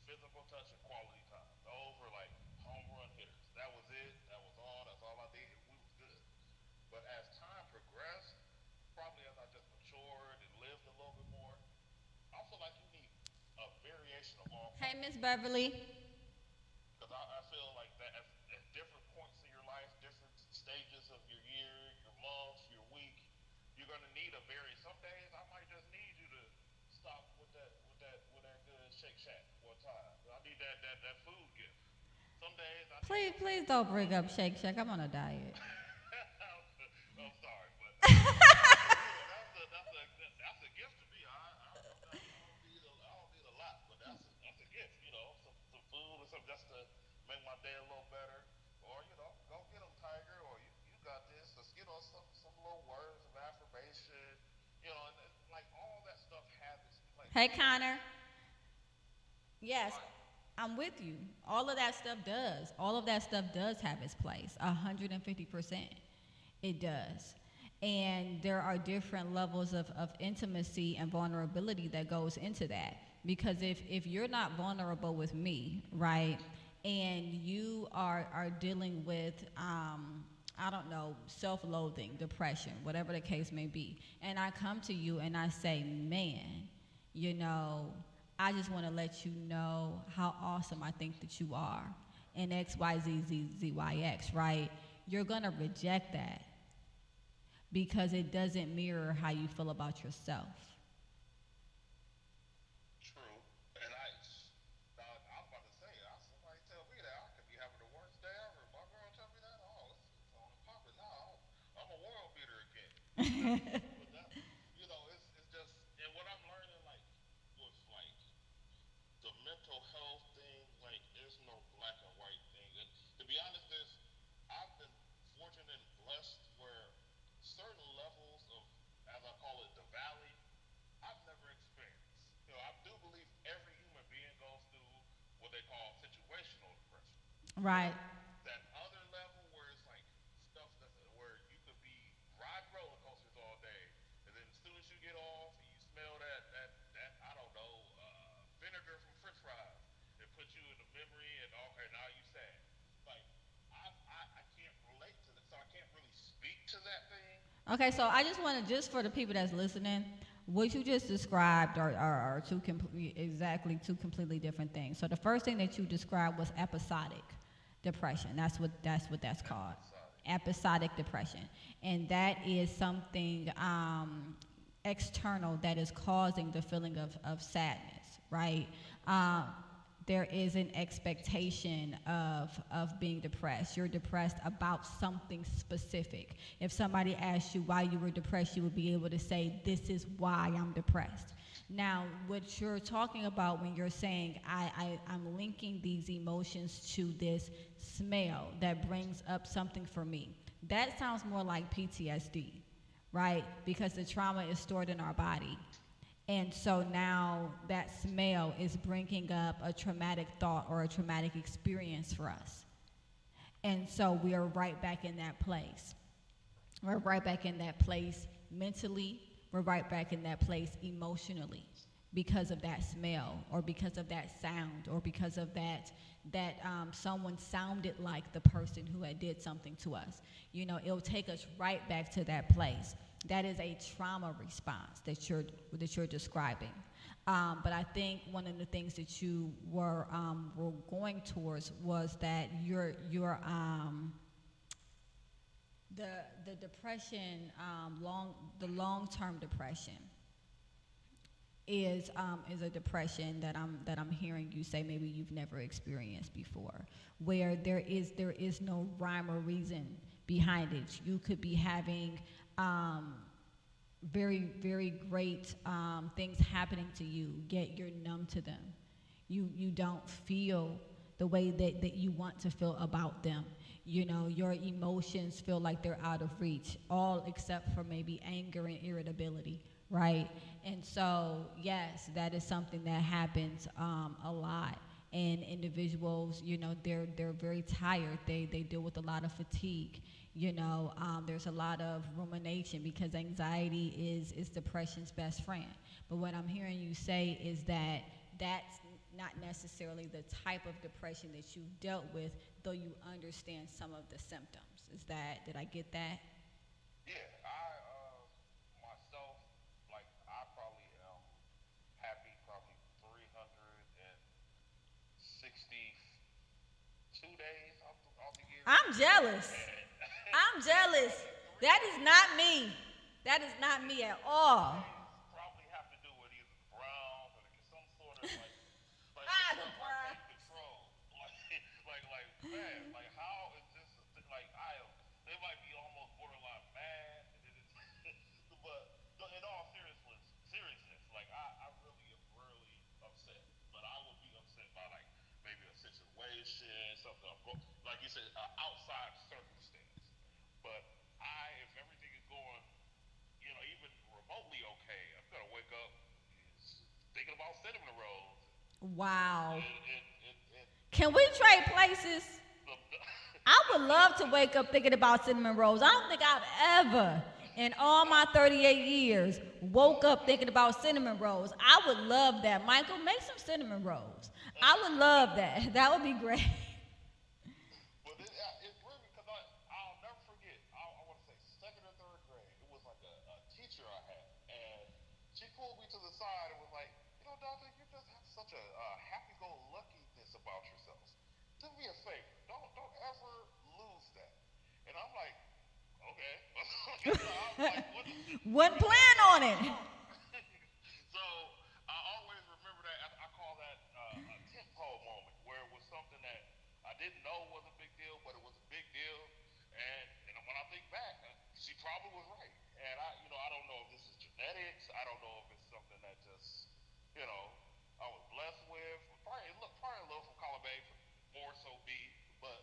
physical touch and quality time. Those were like home run hitters. That was it. That was all. That's all I needed. We was good. But as time progressed, probably as I just matured and lived a little bit more, I feel like you need a variation of all Hey, five. Miss Beverly. Because I feel like that at different points in your life, different stages of your year, your month, your week, you're gonna need a very. Some days I might just need you to stop with that good Shake Shack one time. I need that food gift. Some days I need some. Please don't bring up Shake Shack. I'm on a diet. I'm sorry, but that's a gift to me. I don't need a lot, but that's a gift. Some food or something just to make my day a little better. Or go get them, Tiger. Or you got this. Just, some little words of affirmation. And like all that stuff has its place. Hey, Connor. Yes, Right. I'm with you. All of that stuff does. All of that stuff does have its place. 150%. It does. And there are different levels of intimacy and vulnerability that goes into that. Because if you're not vulnerable with me, right, and you are dealing with, I don't know, self-loathing, depression, whatever the case may be, and I come to you and I say, man, you know, I just want to let you know how awesome I think that you are, and X, Y, Z, Z, Z, Y, X, right? You're going to reject that because it doesn't mirror how you feel about yourself. True. And I was about to say, somebody tell me that I could be having the worst day ever. My girl tell me that, oh, it's on and popping now. I'm a world beater again. But that, it's just, and what I'm learning, like, with like the mental health thing, like, there's no black and white thing. And to be honest, I've been fortunate and blessed where certain levels of, as I call it, the valley, I've never experienced. I do believe every human being goes through what they call situational depression. Right. But that other level where it's like stuff where you could be riding roller coasters all day, and then as soon as you get off and you smell that I don't know, vinegar from French fries, it puts you in the memory, and okay, now you sad. Like I can't relate to that, so I can't really speak to that thing. Okay, so I just want to, just for the people that's listening, what you just described are exactly two completely different things. So the first thing that you described was episodic depression. That's called. Episodic depression. And that is something external that is causing the feeling of sadness, right? There is an expectation of being depressed. You're depressed about something specific. If somebody asked you why you were depressed, you would be able to say, this is why I'm depressed. Now, what you're talking about when you're saying, I'm linking these emotions to this smell that brings up something for me, that sounds more like PTSD, right? Because the trauma is stored in our body. And so now that smell is bringing up a traumatic thought or a traumatic experience for us. And so we are right back in that place. We're right back in that place mentally. We're right back in that place emotionally because of that smell or because of that sound or because of that someone sounded like the person who had did something to us. You know, it'll take us right back to that place. That is a trauma response that you're describing. But I think one of the things that you were going towards was that the depression, the long-term depression is a depression that I'm hearing you say maybe you've never experienced before, where there is no rhyme or reason behind it. You could be having very, very great things happening to you, yet you're numb to them. You don't feel the way that you want to feel about them. You know, your emotions feel like they're out of reach, all except for maybe anger and irritability, right? And so, yes, that is something that happens a lot. And individuals, you know, they're very tired. They deal with a lot of fatigue. You know, there's a lot of rumination because anxiety is depression's best friend. But what I'm hearing you say is that that's not necessarily the type of depression that you've dealt with, though you understand some of the symptoms. Did I get that? Yeah, myself, like, I probably am happy probably 362 days out the year. I'm jealous. I'm jealous. That is not me. That is not me at all. Probably have to do with either the Browns or some sort of like The Browns. control. Man, like how is this? Like they might be almost borderline mad, but in all seriousness, like I really am really upset. But I would be upset by like maybe a situation, something like you said, outside circumstance. But if everything is going, even remotely okay, I'm gonna wake up thinking about cinnamon rolls. Wow. And Can we trade places? I would love to wake up thinking about cinnamon rolls. I don't think I've ever, in all my 38 years, woke up thinking about cinnamon rolls. I would love that. Michael, make some cinnamon rolls. I would love that. That would be great. Well, it's really because I'll never forget. I want to say second or third grade. It was like a teacher I had, and she pulled me to the side and was like, Doctor, you just have such a happy-go-luckiness about yourselves. Do me a favor. Don't ever lose that. And I'm like, okay. I'm like, what is this? Wouldn't plan on it. So I always remember that. I call that a tentpole moment, where it was something that I didn't know was a big deal, but it was a big deal. And when I think back, she probably was right. And I don't know if this is genetics. I don't know if it's something that just, I was blessed with. Probably a little from column A, more so B, but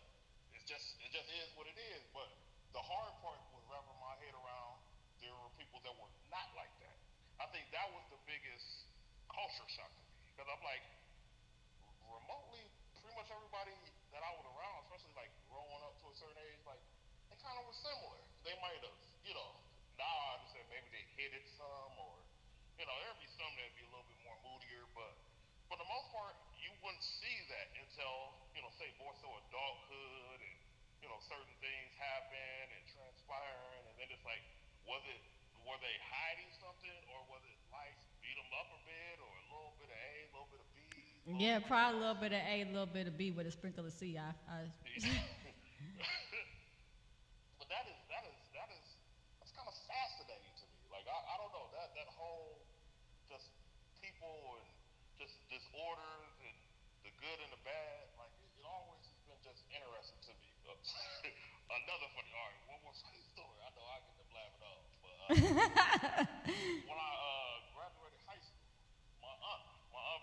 it just is what it is. But the hard part was wrapping my head around there were people that were not like that. I think that was the biggest culture shock to me, because I'm like, remotely, pretty much everybody that I was around, especially like growing up to a certain age, like they kind of were similar. They might have, now I understand maybe they hit it some, or there'd be some that'd be a little bit more moodier, but for the most part, you wouldn't see that until, say more so adulthood, and, certain things happen and transpiring, and then it's like, were they hiding something, or was it life beat them up a bit, or a little bit of A, a little bit of B? Yeah, probably a little bit of A, a little bit of B with a sprinkle of C. But that's kind of fascinating to me. Like I don't know, that whole just people and just disorders and the good and the bad, like it always has been just interesting to me. Another funny, all right, one more funny story. I know I get them laughing off, but when I graduated high school, my aunt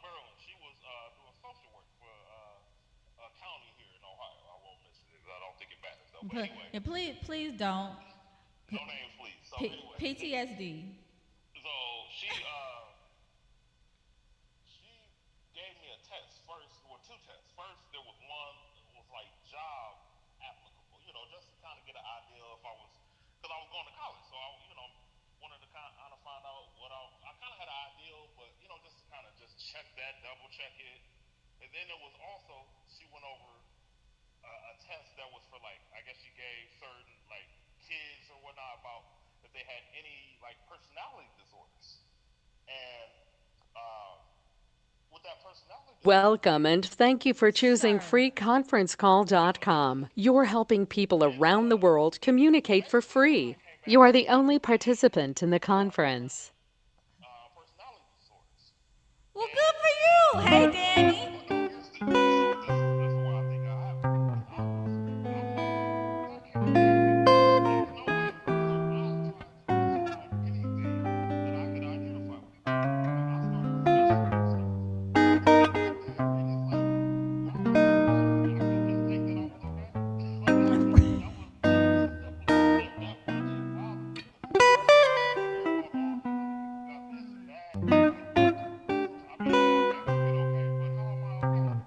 Marilyn, she was doing social work for a county here in Ohio. I won't mention it, 'cause I don't think it matters though. But anyway, Yeah, please don't. no names, please. So anyway, PTSD. so she gave me a test first, or two tests. First, there was one that was like job applicable, just to kind of get an idea if I was, because I was going to college, so I wanted to kind of find out what I kind of had an ideal, but just to kind of check that, double check it. And then there was also, she went over a test that was for like, I guess she gave certain like kids or whatnot about if they had any like personality disorders. And uh, with that personality disorder, Welcome and thank you for choosing Sir. freeconferencecall.com. You're helping people around the world communicate for free. You are the only participant in the conference. personality disorders. Well, good for you. Hey, Danny. That's why I think I have it. I'm like, there's no way. So I tried to describe anything that I could identify with. Like, I started fishing for stuff. And I did that. And it's like, y'all was okay. I could just think that I was okay. Like, that was the simplest thing. That really bothered me. Because it's like, you're going on, people got this and that. And like, I mean, I want them to get okay, but how am I okay?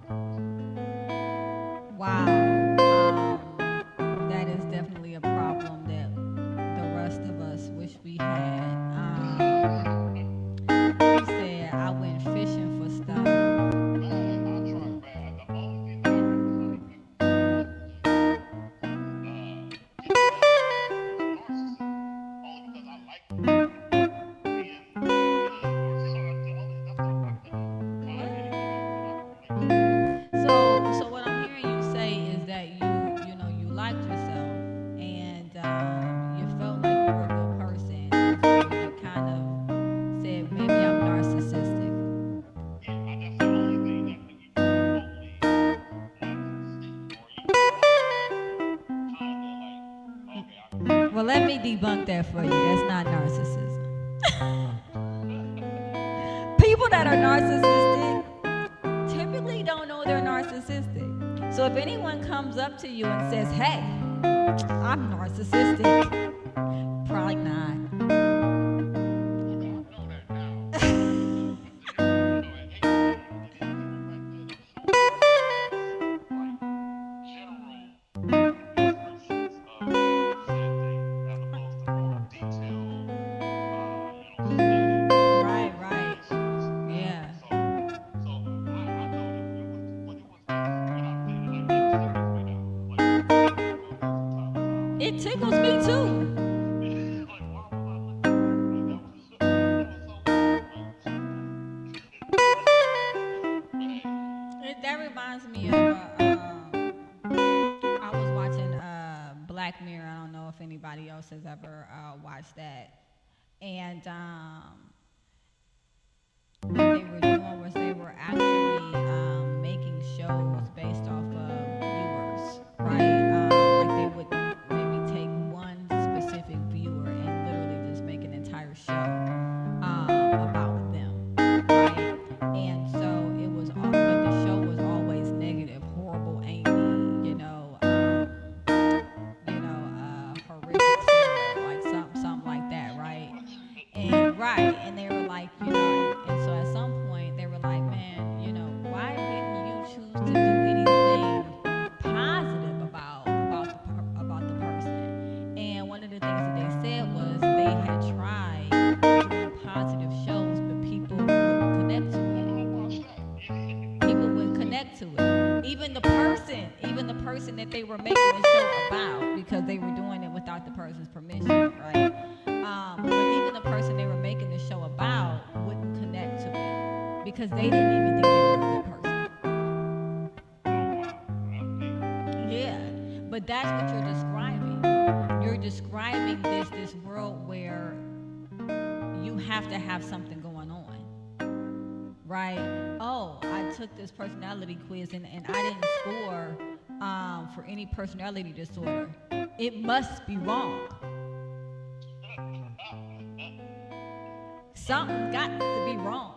Wow. That is definitely a problem that the rest of us wish we had. He said, I went fishing for stuff. Man, I tried bad. The only thing that I could kind of do was just get to that narcissism. Only because I like being good. Or so that's all I couldn't find anything else that I could relate to. So what I'm hearing you say is that you liked yourself and you felt like you were a good person. And so you kind of said, maybe I'm narcissistic. Yeah, that's the only thing that could even remotely narcissistic. Or you kind of like, okay, I can see that. Well, let me debunk that for you. That's not narcissism. People that are narcissistic typically don't know they're narcissistic. So if anyone comes up to you and says, hey, I'm narcissistic, probably not. Okay, I know that now. But at 18, and even back then, I'm sure there was like general descriptions of said thing as opposed to more detailed, study Right, of right. issues. Yeah. So I know that it was, but it was just when I did it, like it tickles me now. Like I still think about that from time to time. Like, It tickles me too. like why was I looking at that? Like that was so weird. But hey, That reminds me of I was watching Black Mirror. I don't know if anybody else has ever watched that. And what they were doing was they were actually making shows based off of viewers, right? Like they would maybe take one specific viewer and literally just make an entire show about them, right? And so it was, but the show was always negative, horrible Amy, horrific Sarah, like something like that, right? And right, and they were like, and so at some point they were like, man, why didn't you choose to do anything positive about the person? And one of the things that they said was they had tried doing positive shows, but people wouldn't connect to it. I watched that. People wouldn't connect to it. Even the person that they were making the show about, because they were doing it without the person's permission, right? But even the person they were making the show about wouldn't connect to it because they didn't even think they were a good person. Yeah, but that's what you're describing. You're describing this world where you have to have something going on, right? Oh, I took this personality quiz and I didn't score for any personality disorder. It must be wrong. Something got to be wrong.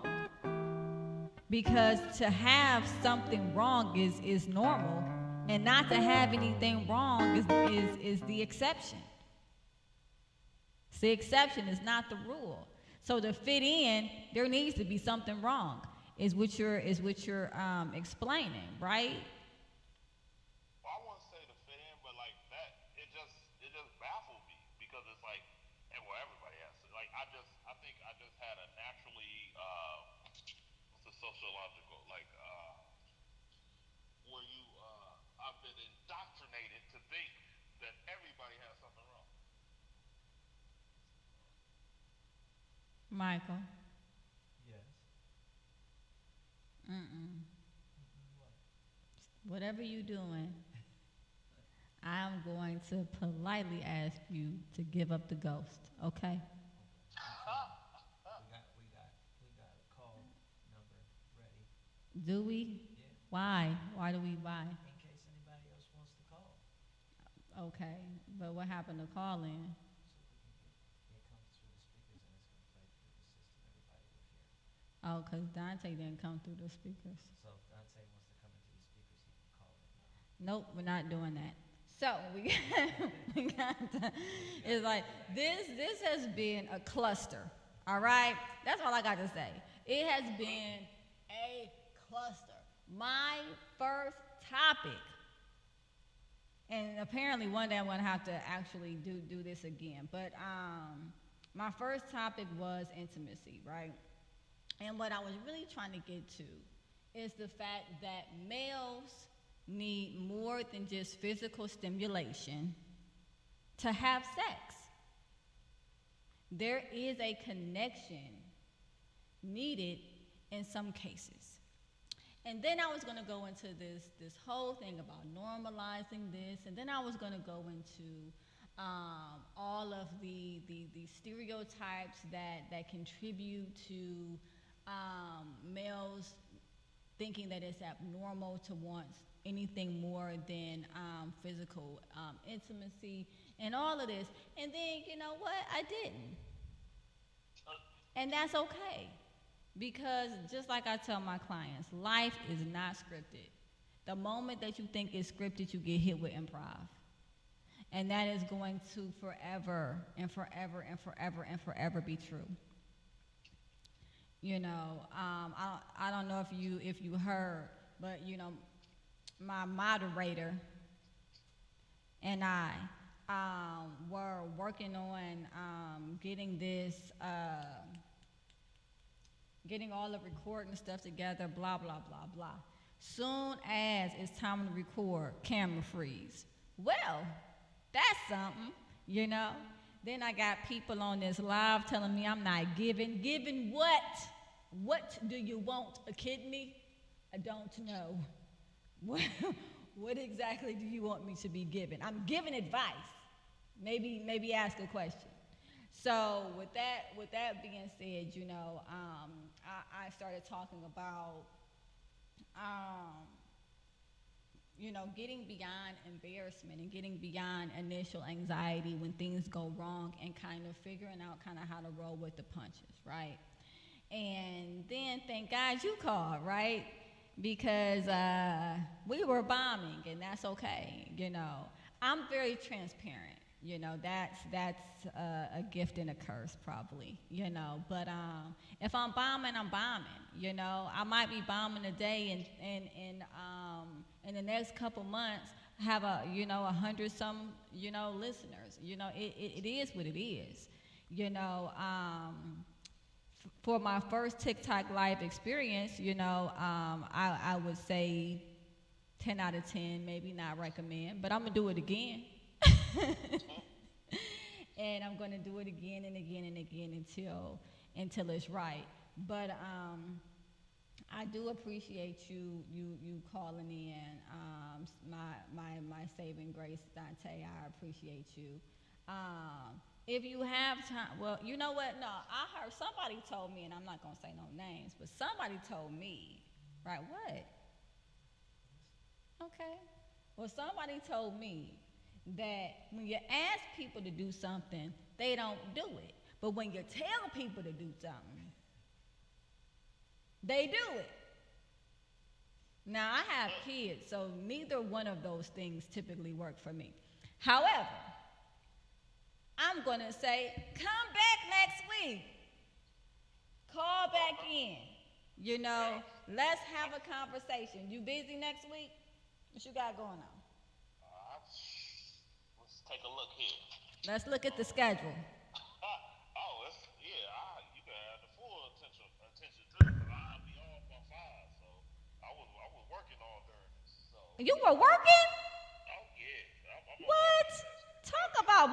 Because to have something wrong is normal, and not to have anything wrong is the exception. It's the exception, is not the rule. So to fit in, there needs to be something wrong, is what you're explaining, right? Well, I wouldn't say to fit in, but like that, it just baffled me because it's like, and well, everybody has to. Like I think I just had a naturally, what's the sociological, like where you I've been indoctrinated to think that everybody has something wrong. Michael. Yes. Mm-mm. What? Whatever you doing, I'm going to politely ask you to give up the ghost, okay? We got a call number ready. Do we? Yeah. Why? Why do we why? In case anybody else wants to call, Okay, but what happened to calling? so we can get it comes through the speakers and it's gonna play through the system. Everybody will hear. Oh, 'cause Dante didn't come through the speakers. So if Dante wants to come into the speakers, he can call it now. Nope, we're not doing that. So we got to, it's like this has been a cluster. All right? That's all I got to say. It has been a cluster. My first topic, and apparently one day I'm gonna have to actually do this again. But my first topic was intimacy, right? And what I was really trying to get to is the fact that males need more than just physical stimulation to have sex. There is a connection needed in some cases. And then I was going to go into this whole thing about normalizing this, and then I was going to go into all of the stereotypes that contribute to males thinking that it's abnormal to want anything more than physical intimacy and all of this. And then, you know what? I didn't. And that's okay. Because just like I tell my clients, life is not scripted. The moment that you think it's scripted, you get hit with improv. And that is going to forever and forever and forever and forever be true. You know, I don't know if you heard, but you know, my moderator and I were working on getting this, getting all the recording stuff together, blah, blah, blah, blah. Soon as it's time to record, camera freeze. Well, that's something, you know. Then I got people on this live telling me I'm not giving. Giving what? What do you want? A kidney? I don't know. What exactly do you want me to be giving? I'm giving advice. Maybe ask a question. So with that being said, you know, I started talking about, you know, getting beyond embarrassment and getting beyond initial anxiety when things go wrong and kind of figuring out kind of how to roll with the punches, right? And then thank God you called, right? Because we were bombing, and that's okay, you know. I'm very transparent. You know, that's a gift and a curse, probably, you know. But if I'm bombing, I'm bombing, you know. I might be bombing today, and in the next couple months, have 100-some, you know, listeners. You know, it is what it is, you know. For my first TikTok live experience, you know, I would say 10 out of 10, maybe not recommend, but I'm gonna do it again. And I'm going to do it again and again and again until it's right. But I do appreciate you calling in. My saving grace, Dante. I appreciate you. If you have time, well, you know what? No, I heard somebody told me, and I'm not going to say no names, but somebody told me, right? What? Okay. Well, somebody told me that when you ask people to do something, they don't do it. But when you tell people to do something, they do it. Now, I have kids, so neither one of those things typically work for me. However, I'm going to say, come back next week. Call back in. You know, let's have a conversation. You busy next week? What you got going on? Take a look here. Let's look at the schedule. You can have the full attention to it. I'll be off by You were working? Oh yeah, I'm a What? multitasker. Talk about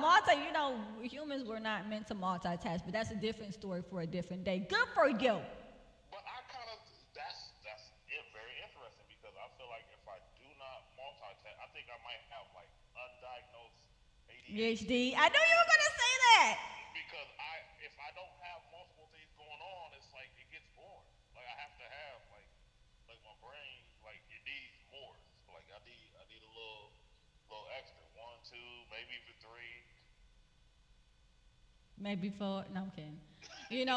humans were not meant to multitask, but that's a different story for a different day. Good for you. But I kind of that's it, very interesting because I feel like if I do not multitask, I think I might have like undiagnosed ADHD. PhD. I knew you were going to say that. Because if I don't have multiple things going on, it's like it gets boring. Like I have to have like my brain like it needs more. Like I need a little extra. One, two, maybe even three. Maybe four. No, I'm kidding.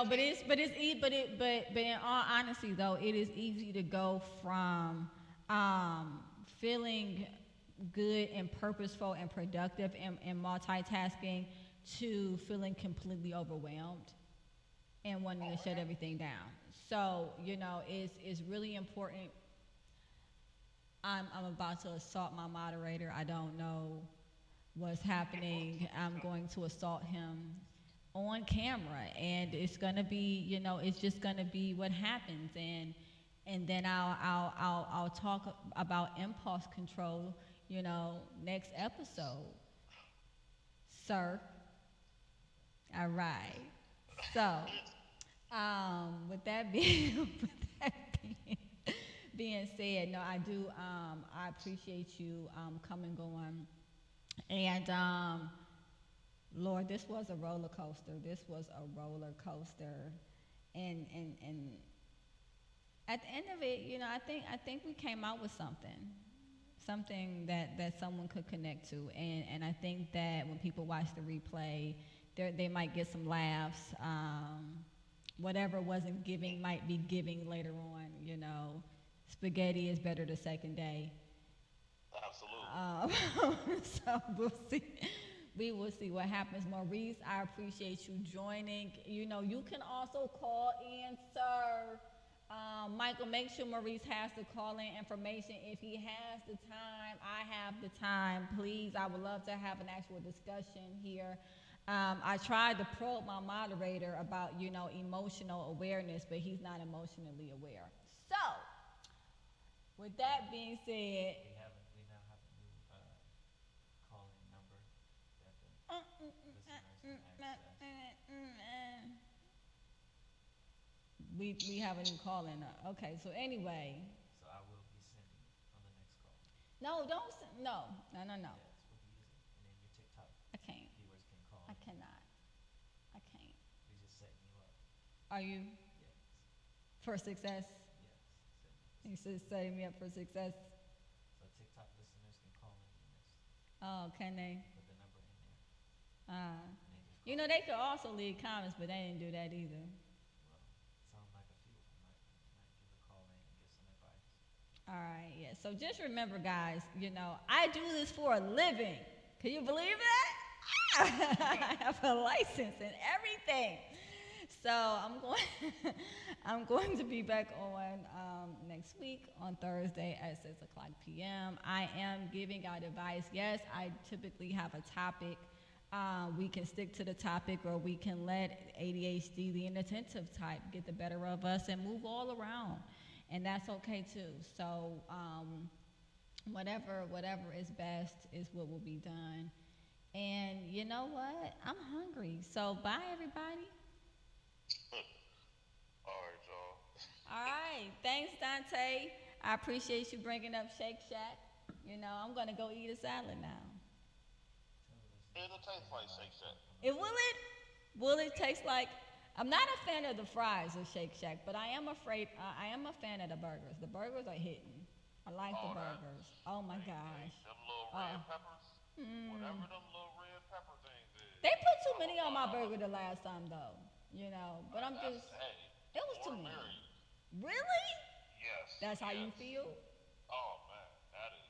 But in all honesty though, it is easy to go from feeling good and purposeful and productive and multitasking to feeling completely overwhelmed and wanting to shut everything down. So, it's really important. I'm about to assault my moderator. I don't know what's happening. I'm going to assault him on camera, and it's gonna be, it's just gonna be what happens, and then I'll talk about impulse control, next episode, sir. All right. So, with that being with that being said, no, I do. I appreciate you coming on, and Lord, this was a roller coaster. This was a roller coaster, and at the end of it, I think we came out with something that someone could connect to, and I think that when people watch the replay, they might get some laughs. Whatever wasn't giving might be giving later on. Spaghetti is better the second day. Absolutely. So we'll see. We will see what happens. Maurice, I appreciate you joining. You can also call in, sir. Michael, make sure Maurice has the call-in information. If he has the time, I have the time. Please, I would love to have an actual discussion here. I tried to probe my moderator about, emotional awareness, but he's not emotionally aware. So, with that being said, We now have a new call-in number that the listeners can access. we have a new call in. Okay, so anyway, So I will be sending on the next call. no, don't no. Yes, we'll be using, and then your TikTok I can't. viewers can call. I cannot. I can't. We just setting you up. Are you Yes, for success? yes. You should setting me up for success. So TikTok listeners can call in and just Oh, can they? put the number in there, Uh, and they just call. they could also leave comments, but they didn't do that either. Well, sound like a few of them might give a call in and give some advice. All right, yeah. So just remember, guys, I do this for a living. Can you believe that? I have a license and everything. So I'm going to be back on next week on Thursday at 6:00 p.m. I am giving out advice. Yes, I typically have a topic. We can stick to the topic, or we can let ADHD, the inattentive type, get the better of us and move all around, and that's okay too. So whatever is best is what will be done. And you know what? I'm hungry. So bye, everybody. All right, y'all. All right. Thanks, Dante. I appreciate you bringing up Shake Shack. I'm going to go eat a salad now. It'll taste like Shake Shack. Will it taste like? I'm not a fan of the fries of Shake Shack, but I am a fan of the burgers. The burgers are hitting. I like the burgers. Oh my gosh. Them little red peppers. Whatever them little red pepper things is. They put too many on my burger the last time though. But I'm just. Hey, It was too more the many. merrier. Really? Yes. That's how you yes. feel? Oh man, that is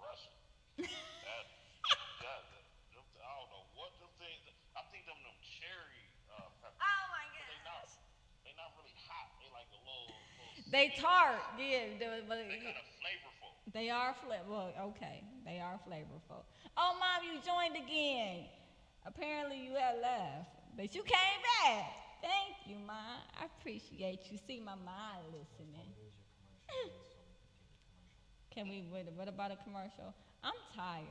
Russian. that, I don't know what them things. I think them cherry peppers. Oh my But they not really hot. They like a little. They sweet. tart, yeah. They kind of flavorful. They are well, okay. They are flavorful. Oh, Mom, you joined again. Apparently you had left, but you came back. Thank you, Mom. I appreciate you. See my mind listening. Here's your commercial, so we can give the commercial. Can we? What about a commercial? I'm tired.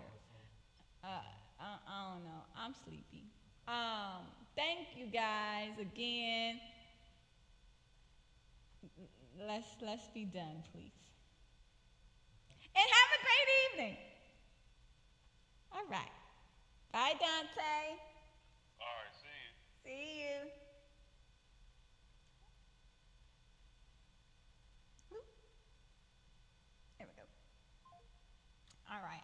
I don't know. I'm sleepy. Thank you guys again. Let's be done, please. And have a great evening. All right. Bye, Dante. All right, see you. See you. There we go.